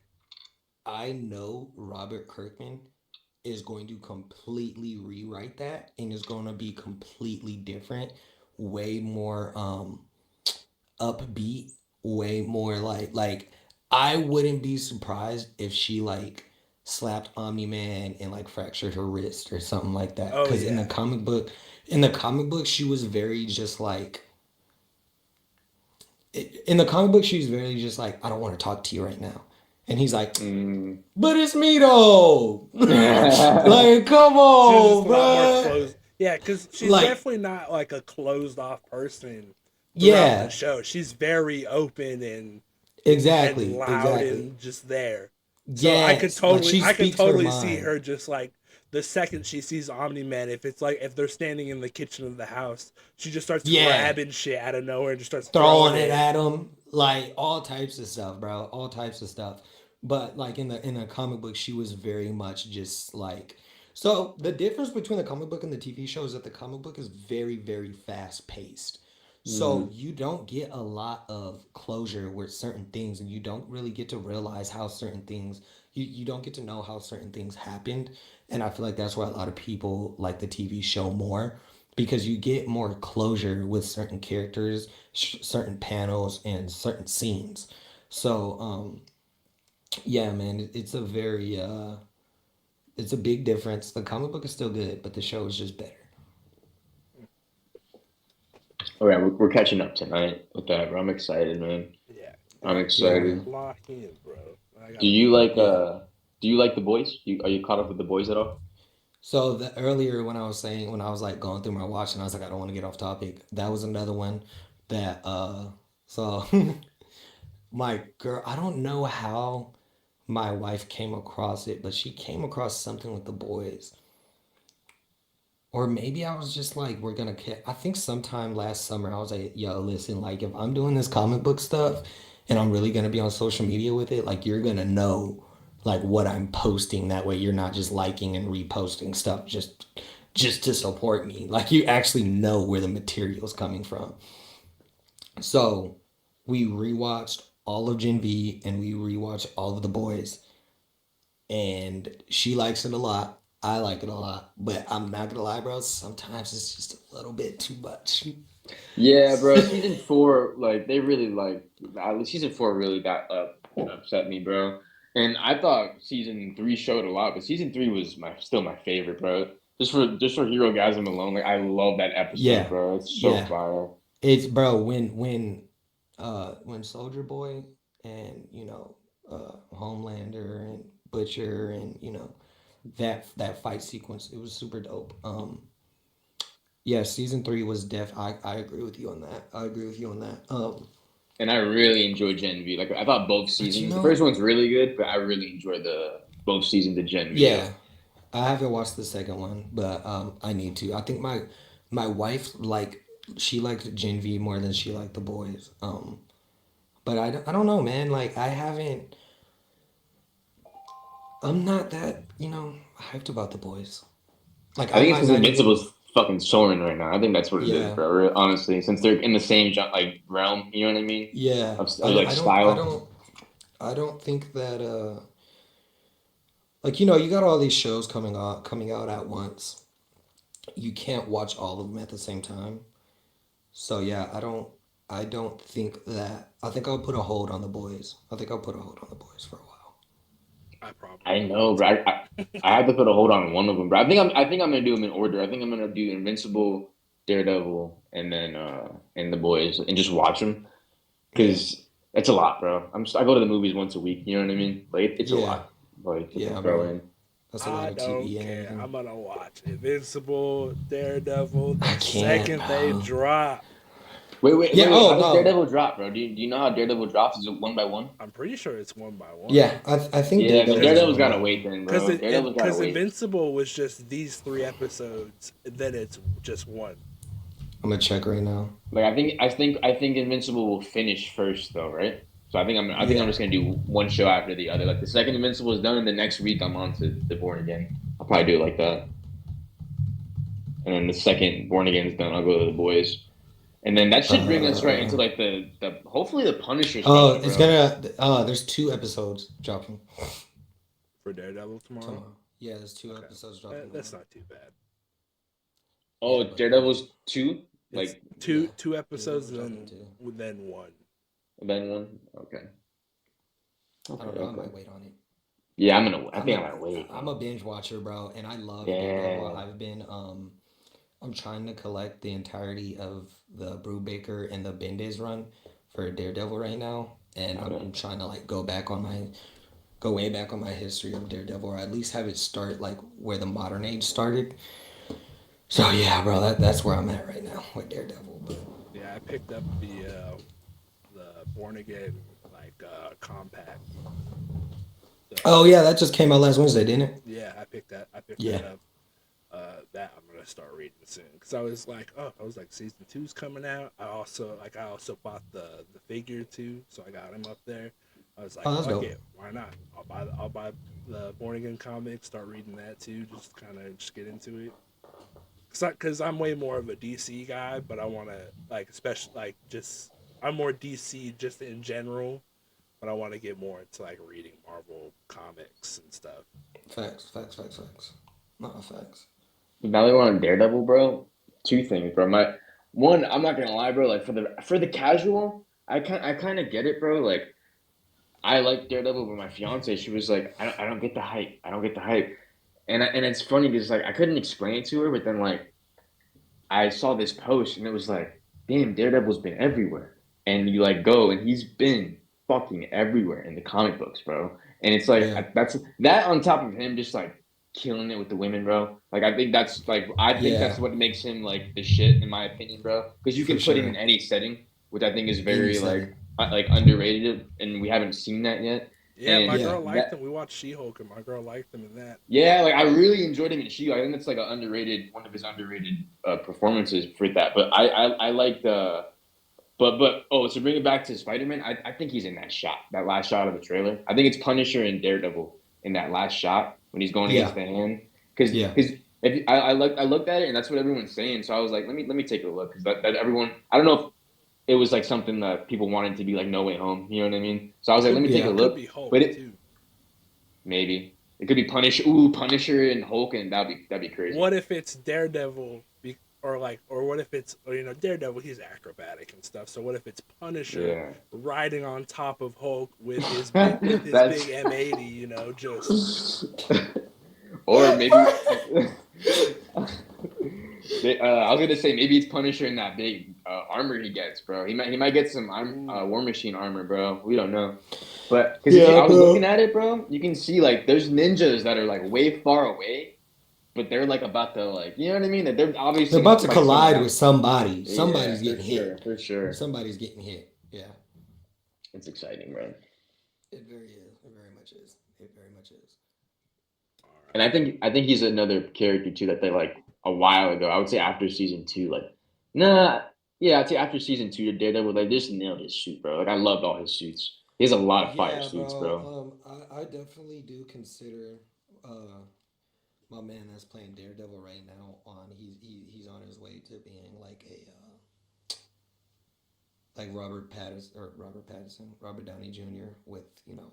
I know Robert Kirkman is going to completely rewrite that and is going to be completely different, way more upbeat, way more like I wouldn't be surprised if she like slapped Omni Man and like fractured her wrist or something like that. Oh Cause yeah, in the comic book, she was very just like in the comic book, she was very just like, I don't want to talk to you right now. And he's like, Mm. but it's me though. Yeah, Like, come she was just on, a lot more bruh. closed. Yeah, because she's Like, definitely not like a closed off person throughout the yeah, show. She's very open and loud exactly. and just there. So Yes, like she I could speaks her totally see mind. her just like the second she sees Omni Man, if it's like if they're standing in the kitchen of the house, she just starts Yeah, grabbing shit out of nowhere and just starts throwing throwing it it. at him, like all types of stuff, bro. All types of stuff. But like in the comic book, she was very much just like. So the difference between the comic book and the TV show is that the comic book is very fast paced. So mm. you don't get a lot of closure with certain things, and you don't really get to realize how certain things. You don't get to know how certain things happened, and I feel like that's why a lot of people like the TV show more because you get more closure with certain characters, certain panels, and certain scenes. So, yeah, man, it's a very it's a big difference. The comic book is still good, but the show is just better. All right, we're catching up tonight with that, bro. I'm excited, man. Yeah, I'm Yeah, man. excited. lock in, bro. I Do gotta you be. like Yeah. the boys? Are you caught up with the boys at all? So the earlier when I was saying when I was like going through my watch and I was like I don't want to get off topic. That was another one that so my girl, I don't know how my wife came across it, but she came across something with the boys. Or maybe I was just like, we're gonna I think sometime last summer I was like, yo, listen, like if I'm doing this comic book stuff and I'm really gonna be on social media with it, like you're gonna know like what I'm posting. That way you're not just liking and reposting stuff just to support me. Like you actually know where the material's coming from. So we rewatched all of Gen V and we rewatched all of the boys and she likes it a lot. I like it a lot, but I'm not gonna lie, bro. Sometimes it's just a little bit too much. Yeah, bro. Season four, like they really season four really got upset me, bro. And I thought season three showed a lot, but season three was still my favorite, bro. Just for Hero Gasm alone, like I love that episode, Yeah, bro. It's so yeah. fire. It's bro when Soldier Boy and Homelander and Butcher and that fight sequence, it was super dope. Yeah, season three was I agree with you on that. I agree with you on that. And I really enjoyed Gen V. Like I thought both But seasons. The first one's really good, but I really enjoyed the both seasons of Gen V. yeah, I haven't watched the second one, but I need to. I think my wife she liked Gen V more than she liked the boys. But I don't know, man. Like I haven't. I'm not that hyped about the boys. Like I I think it's might because not even. Invincible's fucking soaring right now. I think that's what it is, Yeah, bro. Honestly, since they're in the same like realm, you know what I mean? yeah. Of like style. I don't think that like you got all these shows coming out at once. You can't watch all of them at the same time. So yeah, I don't think that. I think I'll put a hold on the boys. I think I'll put a hold on the boys for a while. I probably I will know, bro. too. I had to put a hold on one of them, bro. I think I'm gonna do them in order. I think I'm gonna do Invincible, Daredevil, and then and the boys, and just watch them Yeah, because it's a lot, bro. I go to the movies once a week. You know what I mean? Like it's a yeah, lot, like to yeah, throw bro. in. That's a lot I of don't TV and care. everything. I'm gonna watch Invincible, Daredevil the I can't, second they bro. drop. Wait. Yeah. How Oh does no. Daredevil drop, bro? Do you know how Daredevil drops? Is it one by one? I'm pretty sure it's one by one. Yeah, I think Yeah, then Daredevil is Daredevil's one by gotta one. wait then, bro. Daredevil's gotta Because wait. Invincible was just these 3 episodes, then it's just one. I'm gonna check right now. Like I think Invincible will finish first though, right? So I think I'm Yeah. just gonna do one show after the other. Like the second Invincible is done, and the next week I'm on to the Born Again. I'll probably do it like that. And then the second Born Again is done, I'll go to the Boys. And then that should bring us right into Uh, like the hopefully the Punisher oh, special, it's bro. gonna. There's 2 episodes dropping For Daredevil tomorrow. Yeah, there's 2 episodes dropping. That's not too bad. Oh, Yeah, but- Daredevil's 2, It's like two episodes, Daredevil then one. then one. Okay. I don't know. I might wait on it. Yeah, I think I'm gonna wait. I'm a binge watcher, bro, and I love Yeah. Daredevil. I'm trying to collect the entirety of the Brubaker and the Bendis run for Daredevil right now, and I'm trying to like go way back on my history of Daredevil, or at least have it start like where the modern age started. So yeah, bro, that's where I'm at right now with Daredevil. But Yeah, I picked up the Born Again compact. oh yeah, that just came out last Wednesday, didn't it? Yeah, I picked that up. That I'm gonna start reading soon because I was like season 2's coming out. I also bought the figure too, so I got him up there. I was like, fuck it, why not? I'll buy the Born Again comic, start reading that too, just kind of get into it. Because I'm way more of a DC guy, but I want to especially I'm more DC just in general, but I want to get more into reading Marvel comics and stuff. Facts. Not facts. Now they want Daredevil, bro. 2 things, bro. I'm not gonna lie, bro. Like for the casual, I kind of get it, bro. Like I like Daredevil, but my fiance, she was like, I don't get the hype. I don't get the hype. And it's funny because I couldn't explain it to her, but then I saw this post and it was like, damn, Daredevil's been everywhere. And you go and he's been fucking everywhere in the comic books, bro. And it's that's that on top of him just killing it with the women, bro. I think that's that's what makes him the shit in my opinion, bro. Because you can put him in any setting, which I think is very underrated, and we haven't seen that yet. Yeah, my girl liked him. We watched She-Hulk, and my girl liked him in that. Yeah, I really enjoyed him in She-Hulk. I think that's one of his underrated performances for that. But I like the. But to bring it back to Spider-Man, I think he's in that last shot of the trailer. I think it's Punisher and Daredevil in that last shot when he's going against the hand. Because I looked at it and that's what everyone's saying. So I was like, let me take a look because that everyone, I don't know if it was something that people wanted to be No Way Home. You know what I mean? So I was like, let me take a look. Could be Hulk too. Maybe it could be Punisher. Ooh, Punisher and Hulk, and that'd be crazy. What if it's Daredevil? Or what if it's Daredevil? He's acrobatic and stuff. So what if it's Punisher riding on top of Hulk with his big M80? Just or maybe I was gonna say maybe it's Punisher in that big armor he gets, bro. He might get some War Machine armor, bro. We don't know, but because I was looking at it, bro, you can see there's ninjas that are way far away. But they're about to you know what I mean? That they're obviously they're about to collide with somebody. Somebody's getting hit. For sure. Somebody's getting hit. Yeah. It's exciting, bro. It very is. It very much is. It very much is. And I think he's another character too that they a while ago. I would say after season 2, I'd say after season 2, Daredevil they just nailed his suit, bro. I loved all his suits. He has a lot of fire suits, bro. I definitely do consider my man that's playing Daredevil right now he's on his way to being Robert Downey Jr. with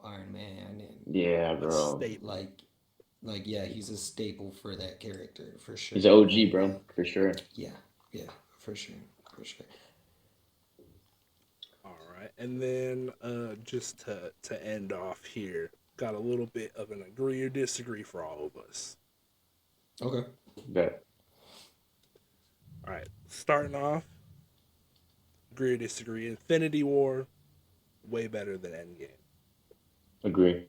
Iron Man and bro. He's a staple for that character for sure. He's an OG, bro, for sure. Yeah, for sure. All right, and then just to end off here, got a little bit of an agree or disagree for all of us. Okay. Bet. All right. Starting off, agree or disagree. Infinity War, way better than Endgame. Agree.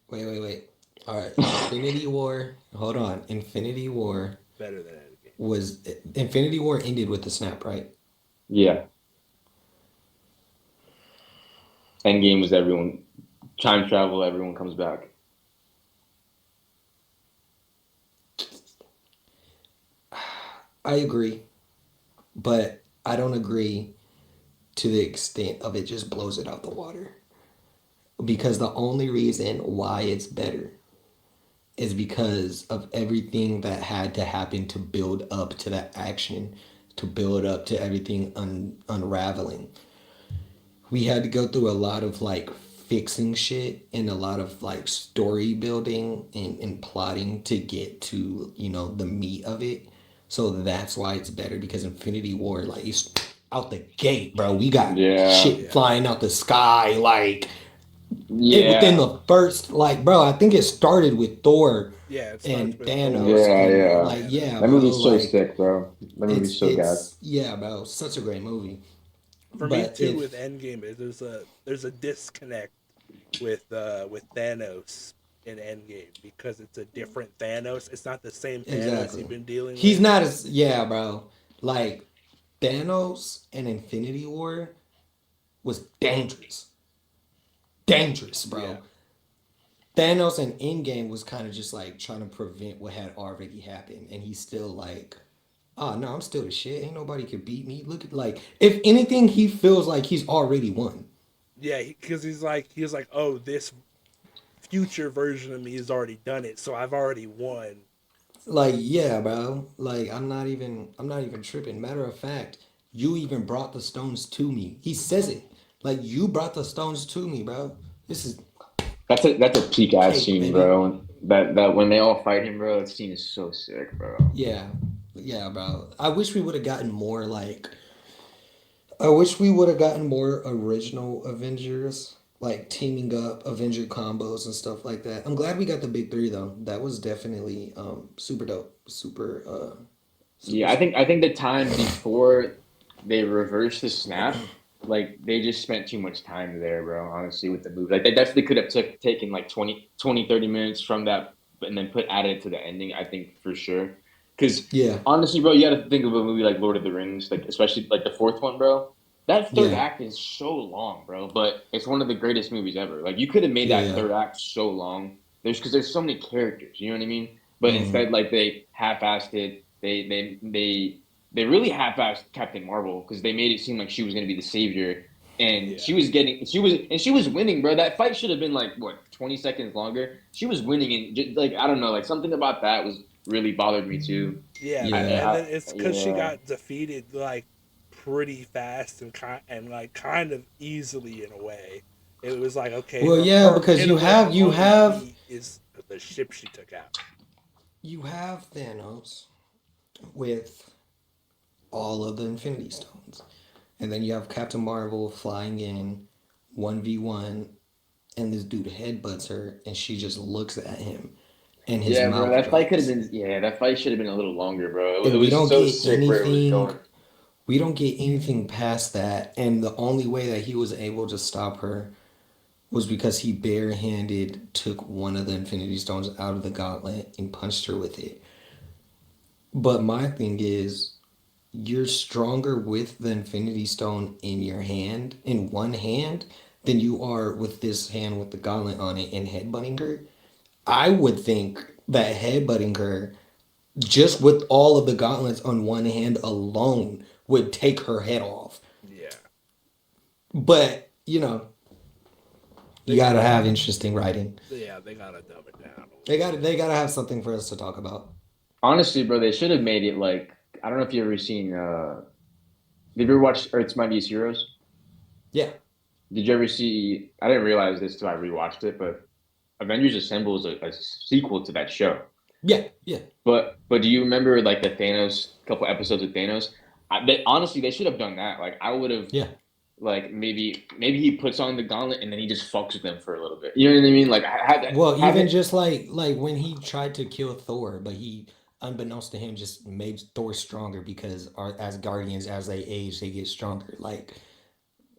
Wait. All right, Infinity War. Hold on, Infinity War Better than Endgame. was Infinity War ended with the snap, right? Yeah, Endgame was everyone time travel. Everyone comes back. I agree, but I don't agree to the extent of it just blows it out the water. Because the only reason why it's better is because of everything that had to happen to build up to that action, to build up to everything unraveling. We had to go through a lot of like fixing shit and a lot of like story building and plotting to get to, the meat of it. So that's why it's better because Infinity War, like, it's out the gate, bro. We got Yeah, shit Yeah. flying out the sky, like it within yeah, the first, like, bro, I think it started with Thor Yeah, it starts and with Thor Thanos, yeah, and and yeah. like, Thanos. yeah, That bro, movie's so like sick, bro. That movie's so gas. yeah, bro, such a great movie. For me But too, with if Endgame, there's a disconnect with Thanos in Endgame because it's a different Thanos. It's not the same Thanos exactly, you've been dealing he's with. not as, yeah, bro, like Thanos and Infinity War was dangerous, Yeah, bro. Thanos and Endgame was kind of just like trying to prevent what had already happened, and he's still like, oh no, I'm still the shit. Ain't nobody could beat me. Look at, like, if anything, he feels like he's already won. yeah, because he's like, oh, this future version of me has already done it, so I've already won. Like, yeah, bro. Like, I'm not even tripping. Matter of fact, you even brought the stones to me. He says it. Like, you brought the stones to me, bro. This is That's a peak ass cake, scene, baby. bro. That when they all fight him, bro. That scene is so sick, bro. Yeah. Yeah, bro. I wish we would have gotten more like I wish we would have gotten more original Avengers, like teaming up Avenger combos and stuff like that. I'm glad we got the big three though. That was definitely super dope. Super Yeah, super. I think the time before they reversed the snap, like they just spent too much time there, bro. Honestly, with the movie, like they definitely could have taken like 30 minutes from that, and then added it to the ending. I think for sure, because Yeah. honestly, bro, you got to think of a movie like Lord of the Rings, like especially like the fourth one, bro. That third Yeah. act is so long, bro, but it's one of the greatest movies ever. Like you could have made Yeah, that yeah. third act so long. There's so many characters, you know what I mean? But Mm-hmm. instead, like they half-assed it. They really half-assed Captain Marvel because they made it seem like she was going to be the savior, and Yeah, she was winning, bro. That fight should have been like what 20 seconds longer. She was winning, and just, like I don't know, like something about that was really bothered me too. yeah, Yeah. and then it's because she Yeah, got defeated like pretty fast and like kind of easily in a way. It was like okay, Well, her yeah, her because in a way her you only have defeat is the ship she took out. you have Thanos with all of the Infinity Stones, and then you have Captain Marvel flying in 1v1, and this dude headbutts her, and she just looks at him, and his yeah, bro. mouth That fight could have drops, been yeah. That fight should have been a little longer, bro. It and was so sick where it was going. we don't get anything past that, and the only way that he was able to stop her was because he barehanded took one of the Infinity Stones out of the gauntlet and punched her with it. But my thing is, you're stronger with the Infinity Stone in your hand, in one hand, than you are with this hand with the gauntlet on it and headbutting her. I would think that headbutting her, just with all of the gauntlets on one hand alone, would take her head off. Yeah, But, they you gotta gotta have interesting writing. they gotta dumb it down a They little got bit. they gotta have something for us to talk about. Honestly, bro, they should have made it like I don't know if you ever seen. Did you ever watch Earth's Mightiest Heroes? Yeah. Did you ever see? I didn't realize this till I rewatched it, but Avengers Assemble is a sequel to that show. Yeah. Yeah. But do you remember like the Thanos couple episodes of Thanos? Honestly, they should have done that. Like I would have Yeah. like maybe he puts on the gauntlet and then he just fucks with them for a little bit. You know what I mean? Like Well, have even it. just like when he tried to kill Thor, but he, unbeknownst to him, just made Thor stronger because as Guardians, as they age, they get stronger. Like,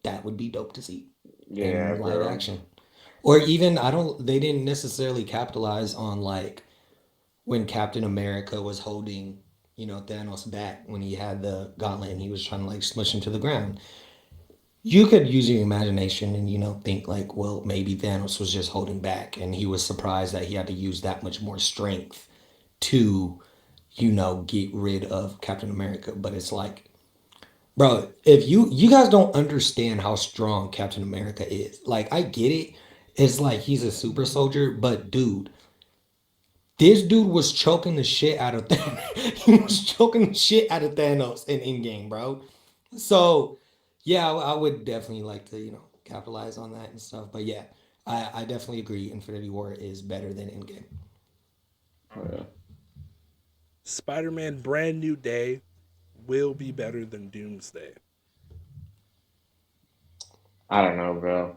that would be dope to see Yeah, in live bro. action. Or even I don't. They didn't necessarily capitalize on like when Captain America was holding, Thanos back when he had the gauntlet and he was trying to like smush him to the ground. You could use your imagination and think like, well, maybe Thanos was just holding back and he was surprised that he had to use that much more strength to, get rid of Captain America. But it's like, bro, if you guys don't understand how strong Captain America is. Like, I get it. It's like he's a super soldier, but dude, this dude was choking the shit out of Thanos. He was choking the shit out of Thanos in Endgame, bro. So, yeah, I would definitely like to, capitalize on that and stuff. But yeah, I definitely agree. Infinity War is better than Endgame. Oh, yeah. Spider-Man Brand New Day will be better than Doomsday. I don't know, bro.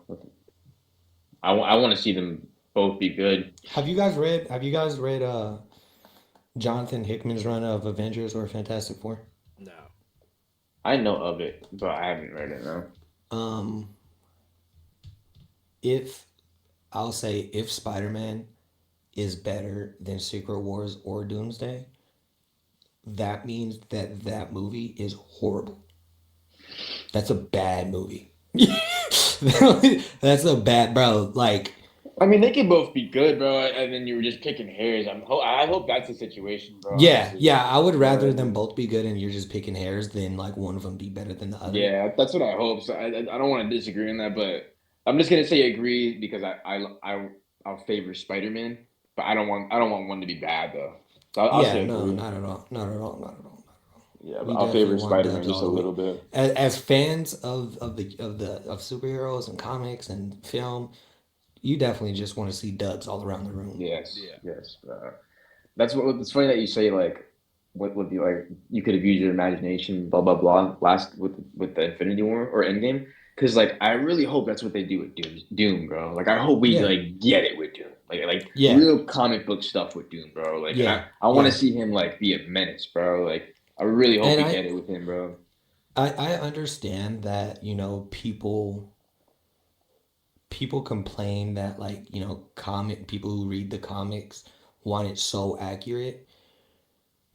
I want to see them both be good. Have you guys read Jonathan Hickman's run of Avengers or Fantastic Four? No. I know of it, but I haven't read it now. Um, if I'll say if Spider-Man is better than Secret Wars or Doomsday, that means that that movie is horrible. That's a bad movie. That's a bad, bro. Like, I mean, they could both be good, bro. And then you were just picking hairs. I hope that's the situation, bro. yeah, Honestly. yeah. I would You know what rather I them mean? both be good and you're just picking hairs than like one of them be better than the other. Yeah, that's what I hope. So I don't want to disagree on that, but I'm just gonna say agree because I'll favor Spider-Man, but I don't want one to be bad though. So I'll Yeah, say no, agree. not at all. Not at all. Not at all. Yeah, but We I'll definitely favor want Spider-Man dubs just all a the way. little bit. As fans of superheroes and comics and film, you definitely just want to see dubs all around the room. Yes, Yeah. yes. That's what. It's funny that you say like, what would be like? You could have used your imagination, blah blah blah. Last with the Infinity War or Endgame, because like I really hope that's what they do with Doom, bro. Like I hope we Yeah, like get it with Doom, like yeah, real comic book stuff with Doom, bro. Like, and yeah, I want to yeah. see him like be a menace, bro. Like I really hope And we I get it with him, bro. I understand that people complain that like comic people who read the comics want it so accurate.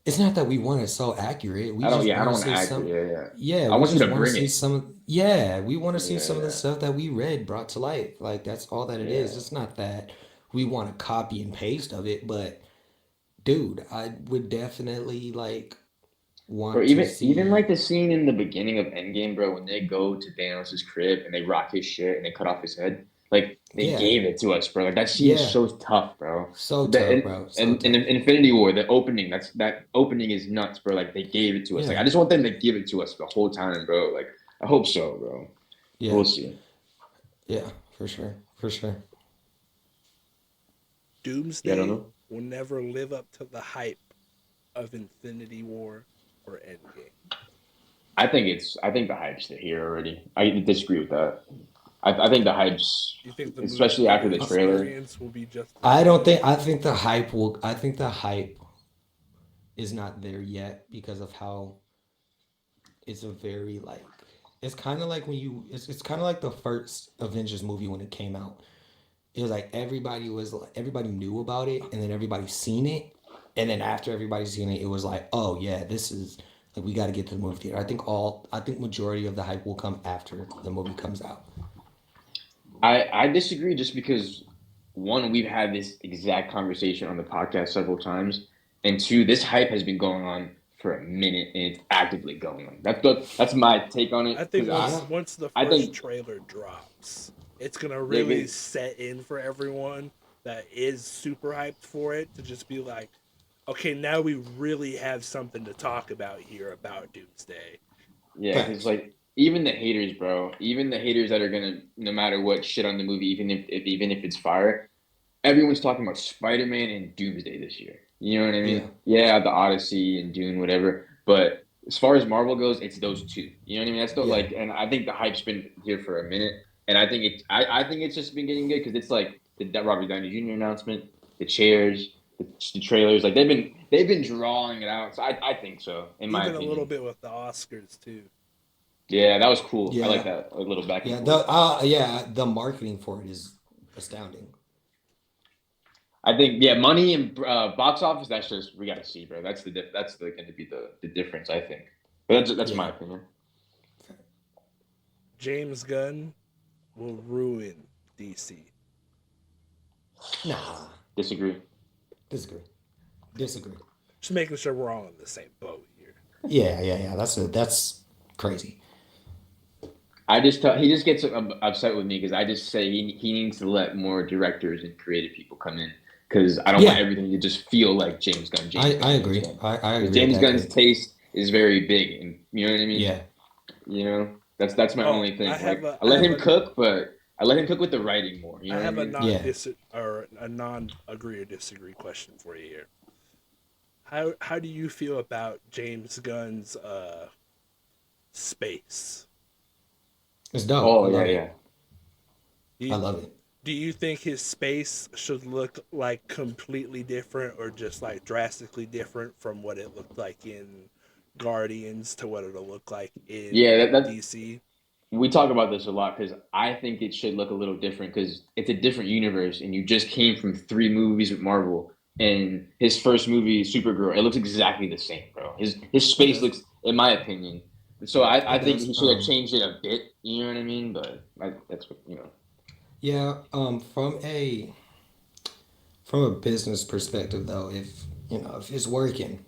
It's not that we want it so accurate. We just I want don't to want to see act. some. Yeah, yeah. Yeah, I we want you just to want to bring see it. some. Yeah, we want to see Yeah, some of the yeah, stuff that we read brought to life. Like that's all that it is. yeah. It's not that we want a copy and paste of it, but dude, I would definitely like Or want to even like see. the scene in the beginning of Endgame, bro, when they go to Thanos' crib and they rock his shit and they cut off his head. Like they Yeah, gave it to us, bro. Like that scene is yeah, so tough, bro. so The tough, bro. So and tough. Infinity War, the opening, that opening is nuts, bro. Like they gave it to us. Like Yeah, I just want them to give it to us the whole time, bro. Like I hope so, bro. yeah, We'll see. yeah, for sure, for sure. Yeah, I don't Doomsday know. will never live up to the hype of Infinity War or Endgame. I think the hype's here already. I disagree with that. I think the hype's Do you think the movie especially after theater the trailer. experience will be just as I don't good? think. I think the hype will. I think the hype is not there yet because of how it's a very like. It's kind of like when you. It's kind of like the first Avengers movie when it came out. It was like everybody knew about it, and then everybody seen it, and then after everybody seen it, it was like, oh yeah, this is like we got to get to the movie theater. I think majority of the hype will come after the movie comes out. I disagree just because one, we've had this exact conversation on the podcast several times, and two, this hype has been going on for a minute and it's actively going on. That's my take on I it think because Yeah, once the I first think trailer drops, it's gonna yeah, really set in for everyone that is super hyped for it to just be like, okay, now we really have something to talk about here about Doomsday. yeah, because facts. like even the haters, bro, even the haters that are gonna no matter what shit on the movie, even if it's fire, everyone's talking about Spider-Man and Doomsday this year. You know what I Yeah, mean? Yeah, the Odyssey and Dune, whatever. But as far as Marvel goes, it's those two. You know what I mean? That's the yeah, like, and I think the hype's been here for a minute, and I think it's just been getting good because it's like the Robert Downey Jr. announcement, the chairs, the trailers, like they've been drawing it out. So I think so, in my Even a little opinion. bit with the Oscars too. Yeah, that was cool. I like yeah, that a little back and yeah. forth. The marketing for it is astounding. I think money and box office. That's just we gotta see, bro. That's going to be the difference. I think. But that's my opinion. James Gunn will ruin DC. Nah, Disagree. Disagree. Just making sure we're all in the same boat here. Yeah. That's crazy. He just gets upset with me because I just say he needs to let more directors and creative people come in because I don't want everything to just feel like James Gunn. I agree. I agree. James Gunn's taste is very big, and you know what I mean. Yeah. You know, that's my only thing. I let him cook, but I let him cook with the writing more. You know I have what a non-agree or disagree question for you here. How do you feel about James Gunn's space? It's dope. Oh yeah. I love it. Do you think his space should look like completely different or just like drastically different from what it looked like in Guardians to what it'll look like in DC? We talk about this a lot because I think it should look a little different because it's a different universe and you just came from 3 movies with Marvel and his first movie, Supergirl, it looks exactly the same, bro. His space looks, in my opinion. So I think he should have changed it a bit, you know what I mean? But that's what, you know. Yeah, from a business perspective though, if it's working.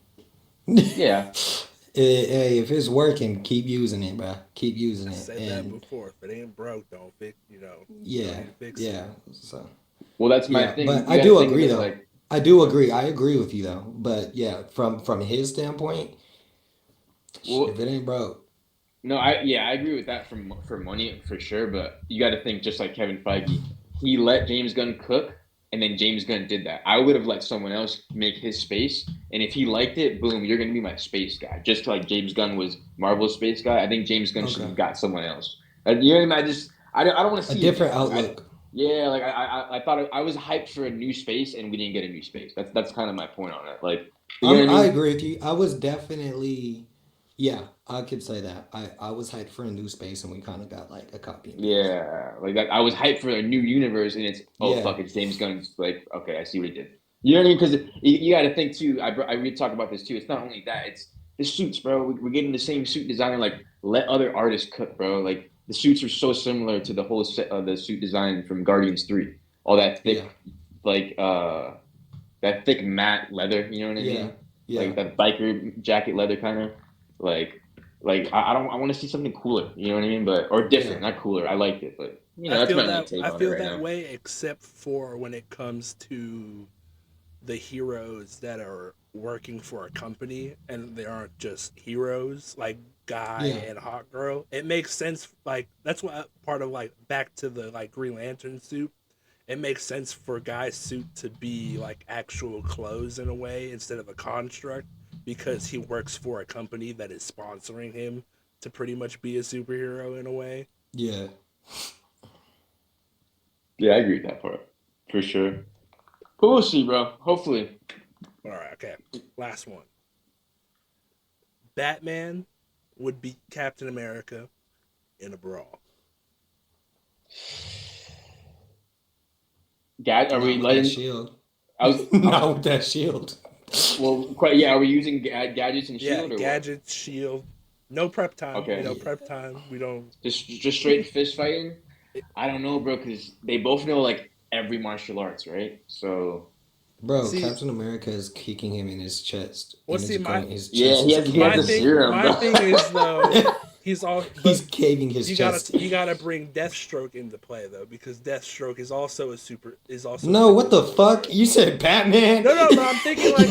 Yeah. Hey, if it's working, keep using it, bro. Keep using it. I said that before. If it ain't broke, don't fix. Yeah. Fix it. So. Well, that's my thing. But I do agree though. I do agree. I agree with you though. But yeah, from his standpoint, if it ain't broke. No, I agree with that for money for sure. But you got to think just like Kevin Feige, he let James Gunn cook, and then James Gunn did that. I would have let someone else make his space, and if he liked it, boom, you're gonna be my space guy. Just like James Gunn was Marvel's space guy, I think James Gunn should have got someone else. You know what I mean? I don't want to see a different outlook. I thought I was hyped for a new space, and we didn't get a new space. That's kind of my point on it. Like, I agree with you. I was definitely. Yeah, I could say that. I was hyped for a new space, and we kind of got like a copy. Yeah, like I was hyped for a new universe, and it's fuck, it's James Gunn's. Like, okay, I see what he did. You know what I mean? Because you got to think too. I really talk about this too. It's not only that; it's the suits, bro. We're getting the same suit designer. Like, let other artists cook, bro. Like, the suits are so similar to the whole set of the suit design from Guardians 3. All that thick, that thick matte leather. You know what I mean? Yeah. Like that biker jacket leather kind of. Like I want to see something cooler, you know what I mean? Or different, not cooler. I liked it, but that's my only take on it right now. I feel that way, except for when it comes to the heroes that are working for a company and they aren't just heroes, like Guy and Hawk Girl. It makes sense. Like that's what part of like back to the like Green Lantern suit. It makes sense for Guy's suit to be like actual clothes in a way instead of a construct. Because he works for a company that is sponsoring him to pretty much be a superhero in a way. Yeah. Yeah, I agree with that part. For sure. But we'll see, bro. Hopefully. All right, okay. Last one. Batman would beat Captain America in a brawl. Are we letting... Shield. Not with that shield. Well, are we using gadgets and shield? Yeah, gadgets, shield. No prep time. Okay. Prep time. We don't. Just straight fist fighting. I don't know, bro, because they both know like every martial arts, right? So. Bro, Captain America is kicking him in his chest. Well, see, he has the serum. My thing is though. He's caving his chest. You gotta bring Deathstroke into play though, because Deathstroke is also what the fuck? You said Batman? No, but I'm thinking like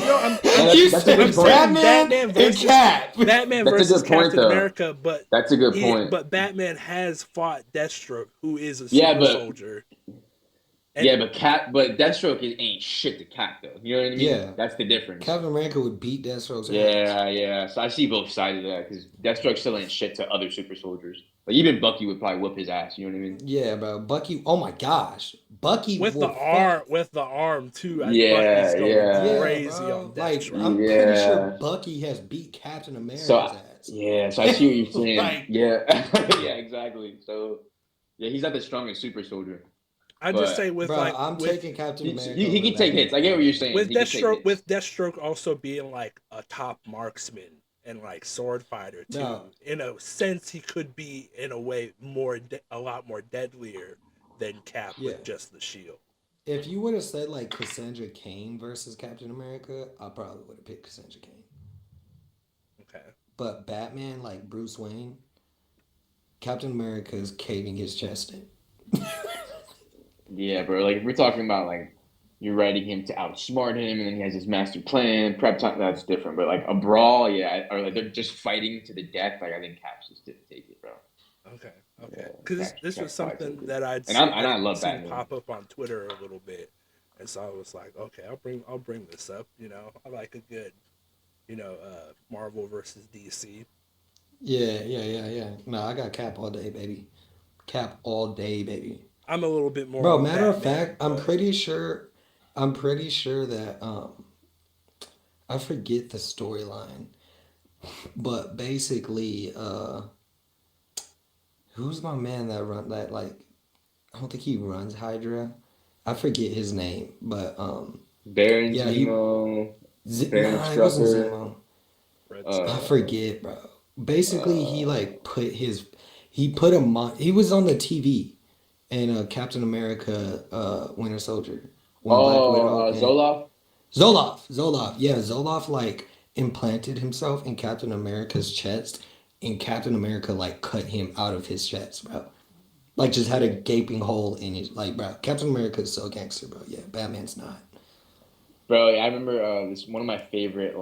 you said Batman versus Batman versus Captain America, but that's a good point. But Batman has fought Deathstroke, who is a super soldier. But Deathstroke ain't shit to Cap though. You know what I mean? Yeah, that's the difference. Captain America would beat Deathstroke's ass. Yeah. So I see both sides of that because Deathstroke still ain't shit to other super soldiers. Like even Bucky would probably whoop his ass. You know what I mean? Yeah, bro. Bucky. Oh my gosh, Bucky with the arm too. Bucky's going crazy on Deathstroke. I'm pretty sure Bucky has beat Captain America's ass. Yeah, so I see what you're saying. Yeah, exactly. So yeah, he's not the strongest super soldier. I just But say with Bro, like I'm with taking Captain he, America he, he over can take hits. Batman I get all what you're day. saying. He can take hits. With Deathstroke also being like a top marksman and like sword fighter too. Bro, In a sense, he could be in a way a lot more deadlier than Cap yeah. with just the shield. If you would have said like Cassandra Cain versus Captain America, I probably would have picked Cassandra Cain. Okay. But Batman, like Bruce Wayne, Captain America is caving his chest in. Yeah, bro. Like if we're talking about like you're writing him to outsmart him, and then he has his master plan, prep time. That's different. But like a brawl, yeah, or like they're just fighting to the death. Like I think Caps just didn't take it, bro. Okay. Yeah, Okay. Because this was Caps probably something took it. that And I'd I love seen Batman. pop up on Twitter a little bit, and so I was like, okay, I'll bring this up. You know, I like a good, Marvel versus DC. Yeah. No, I got Cap all day, baby. Cap all day, baby. I'm a little bit more Bro, on matter of Batman, fact, but I'm pretty sure that I forget the storyline, but basically, who's my man that run that like I don't think he runs Hydra. I forget his name, but Baron yeah, he Zemo, Baron nah, it wasn't Strucker. Zemo. Red I Skull. Uh, forget, bro. Basically, he uh, like he put him on. He was on the TV in Captain America, Winter Soldier, when Black Widow and Zoloft. Zoloft, yeah, Zoloft like implanted himself in Captain America's chest, and Captain America like cut him out of his chest, bro. Like just had a Yeah, gaping hole in his like, bro. Captain America is so gangster, bro. Yeah, Batman's not. bro. I remember this one of my favorite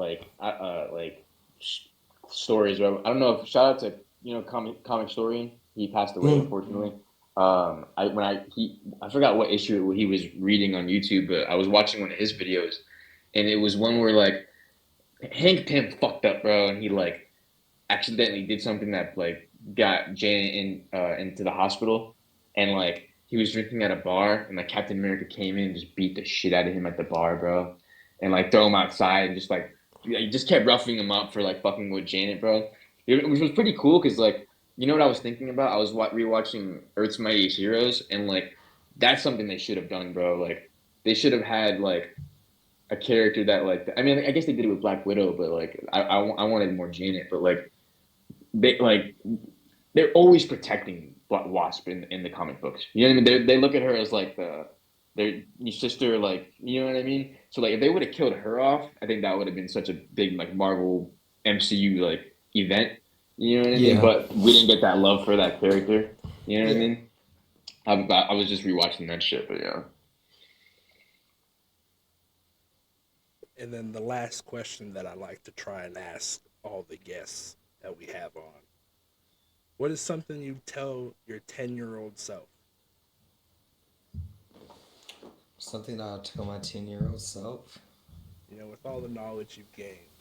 stories. Bro. I don't know if shout out to comic historian. He passed away Mm. unfortunately. I forgot what issue he was reading on YouTube, but I was watching one of his videos, and it was one where like Hank Pym fucked up, bro, and he like accidentally did something that like got Janet into the hospital, and like he was drinking at a bar, and like Captain America came in and just beat the shit out of him at the bar, bro, and like throw him outside and just like he just kept roughing him up for like fucking with Janet, bro. Which was pretty cool because like you know what I was thinking about? I was rewatching Earth's Mightiest Heroes, and like that's something they should have done, bro. Like they should have had like a character that like I mean I guess they did it with Black Widow, but like I wanted more Janet, but like they're always protecting Wasp in the comic books. You know what I mean? They look at her as like their sister, like you know what I mean. So like if they would have killed her off, I think that would have been such a big like Marvel MCU like event. You know what I mean? Yeah, But we didn't get that love for that character. You know what I yeah. mean? I was just rewatching that shit, but yeah. And then the last question that I like to try and ask all the guests that we have on: what is something you tell your 10-year-old self? Something that I'll tell my 10-year-old self. With all the knowledge you've gained.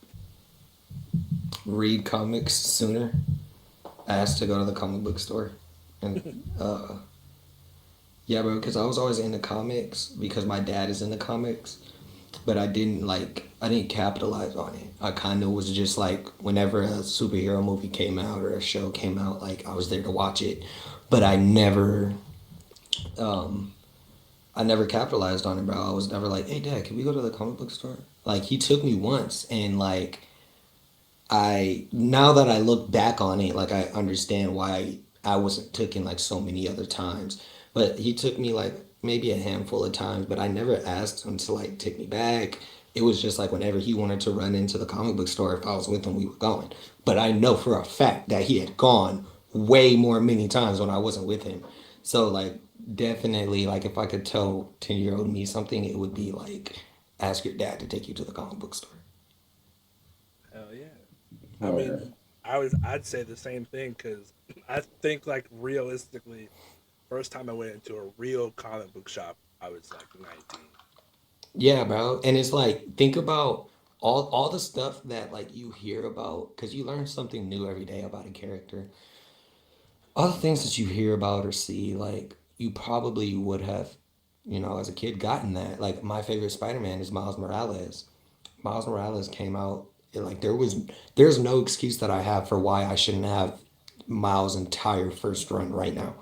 Read comics sooner. Ask to go to the comic book store. And yeah, bro, because I was always into comics because my dad is into comics, but I didn't capitalize on it. I kind of was just like whenever a superhero movie came out or a show came out, like I was there to watch it, but um I never capitalized on it, bro. I was never like, hey dad, can we go to the comic book store? Like he took me once, and like I now that I look back on it, like I understand why I wasn't taken like so many other times. But he took me like maybe a handful of times, but I never asked him to like take me back. It was just like whenever he wanted to run into the comic book store, if I was with him, we were going. But I know for a fact that he had gone way more many times when I wasn't with him. So like definitely like if I could tell 10-year-old me something, it would be like ask your dad to take you to the comic book store. Hell yeah. I Oh, yeah. mean, I'd say the same thing because I think like realistically, first time I went into a real comic book shop, I was like 19. Yeah, bro. And it's like think about all the stuff that like you hear about because you learn something new every day about a character. All the things that you hear about or see, like you probably would have, as a kid gotten that. Like my favorite Spider-Man is Miles Morales. Miles Morales came out like there's no excuse that I have for why I shouldn't have Miles' entire first run right now.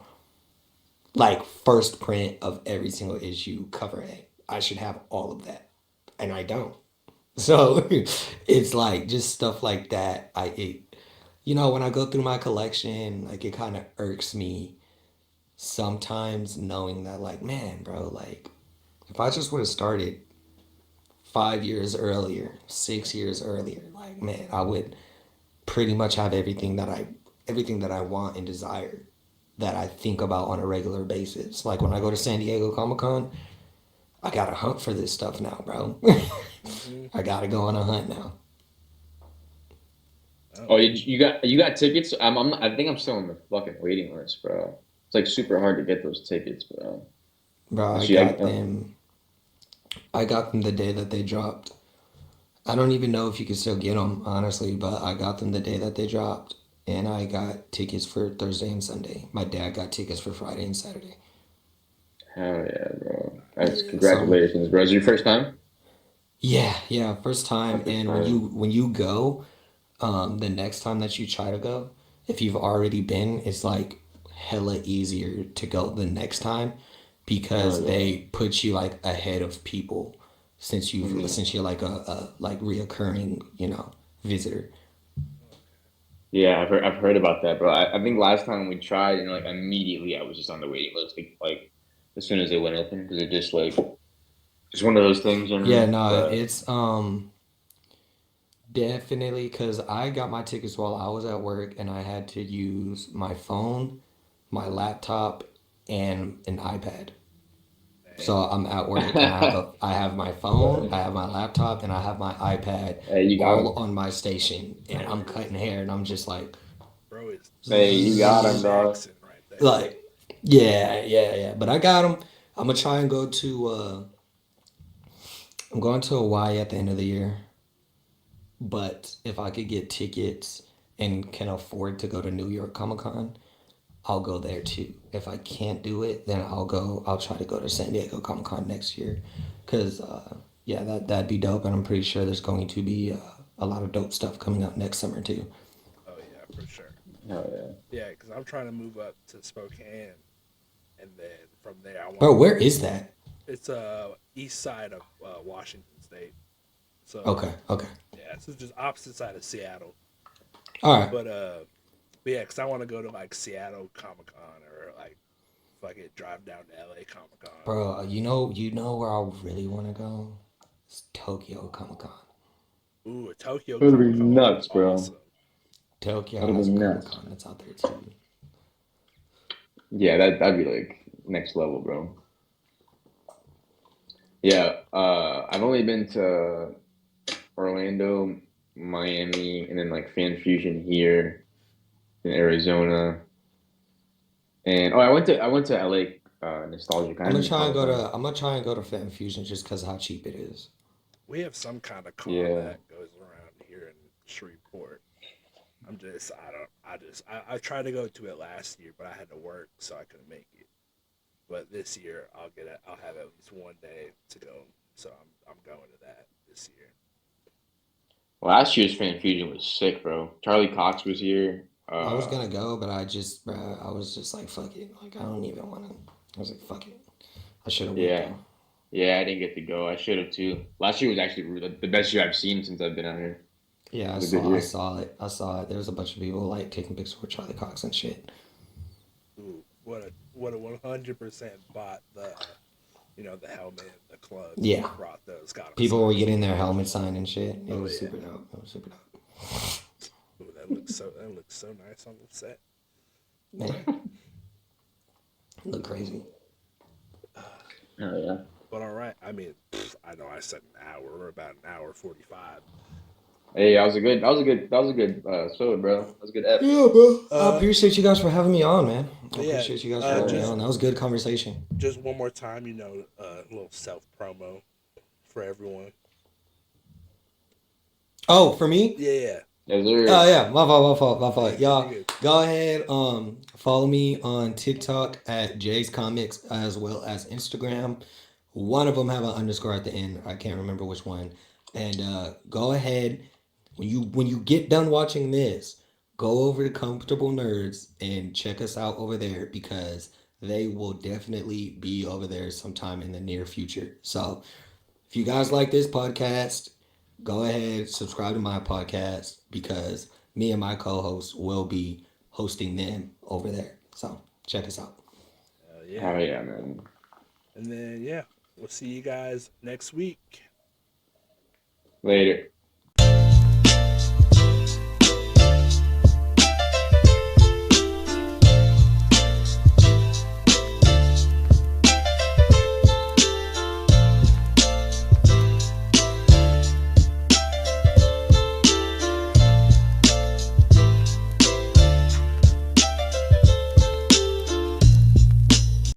like first print of every single issue, cover A. I should have all of that, and I don't. So it's like just stuff like that. When I go through my collection, like it kind of irks me sometimes knowing that, like, man, bro, like if I just would have started 5 years earlier, 6 years earlier, like, man, I would pretty much have everything that I want and desire that I think about on a regular basis. Like when I go to San Diego Comic Con, I gotta hunt for this stuff now, bro. I gotta go on a hunt now. Oh, you got tickets? I think I'm still on the fucking waiting list, bro. It's like super hard to get those tickets, bro. Bro, Actually, I got them the day that they dropped. I don't even know if you can still get them, honestly, but I got them the day that they dropped. And I got tickets for Thursday and Sunday. My dad got tickets for Friday and Saturday. Hell yeah, bro. That's congratulations, bro. Is it your first time? Yeah, first time. First And time. when you go, the next time that you try to go, if you've already been, it's like hella easier to go the next time because Oh, yeah. they put you like ahead of people since you're like a like reoccurring, visitor. Yeah, I've heard about that, bro. I think last time we tried, and like immediately I was just on the waiting list, like as soon as they went open, because it just like it's one of those things, you Yeah, know. no, But it's definitely because I got my tickets while I was at work and I had to use my phone, my laptop, and an iPad. So I'm at work and I have my phone, I have my laptop, and I have my iPad hey, you got him. all on my station, and I'm cutting hair, and I'm just like, Bro, it's Hey, you got Samuel him, dog. Jackson right there. like, yeah. But I got them. I'm gonna try and go to. I'm going to Hawaii at the end of the year. But if I could get tickets and can afford to go to New York Comic Con, I'll go there too. If I can't do it, then I'll try to go to San Diego Comic Con next year, cause yeah, that'd be dope, and I'm pretty sure there's going to be a lot of dope stuff coming out next summer too. Oh yeah, for sure. Hell yeah. Yeah, because I'm trying to move up to Spokane, and then from there I want. Bro, where is that? It's east side of Washington State. So Okay. yeah, so it's just opposite side of Seattle. All right. But yeah, because I want to go to like Seattle Comic Con or like fuck it, drive down to LA Comic Con. Bro, you know where I really want to go? It's Tokyo Comic Con. Ooh, a Tokyo That'd be Comic Con nuts, would be bro. awesome. Tokyo That'd has be a Comic nuts. Con that's out there too. Yeah, that'd be like next level, bro. Yeah, I've only been to Orlando, Miami, and then like Fan Fusion here in Arizona. And I went to LA Nostalgia. I I'm gonna didn't try and Comic go Con. to I'm gonna try and go to Fan Fusion just because how cheap it is. We have some kind of con Yeah. that goes around here in Shreveport. I tried to go to it last year, but I had to work, so I couldn't make it. But this year, I'll have at least one day to go, so I'm going to that this year. Last year's Fan Fusion was sick, bro. Charlie Cox was here. I was gonna go, but I was just like, fuck it. Like, I don't even want to. I was like, fuck it. I should have went Yeah, though. yeah, I didn't get to go. I should have too. Last year was actually the best year I've seen since I've been out here. Yeah, It I was a good saw, I year. saw it. I saw it. There was a bunch of people like taking pictures with Charlie Cox and shit. Ooh, what a 100% bought the helmet, the club. Yeah. Brought those. Got them People were signed. getting their helmet signed and shit. It Oh, was yeah. super dope. It was super dope. Ooh, that looks so nice on the set. Man, look crazy. Oh yeah. But all right, I mean, I know I said an hour. We're about an hour 45. Hey, that was a good episode, bro. That was a good ep. Yeah, bro. I appreciate you guys for having me on, man. I yeah, appreciate you guys for having me just- on. That was a good conversation. Just one more time, a little self promo for everyone. Oh, for me? Yeah. Yes, sir. Oh yeah, my fault. Yeah, Y'all, you're good. go ahead. Follow me on TikTok at Jayz Comicz as well as Instagram. One of them have an underscore at the end. I can't remember which one. And go ahead when you get done watching this, go over to Comfortable Nerds and check us out over there because they will definitely be over there sometime in the near future. So if you guys like this podcast, go ahead, subscribe to my podcast because me and my co-host will be hosting them over there. So check us out. Yeah. Oh yeah, man. And then, yeah, we'll see you guys next week. Later.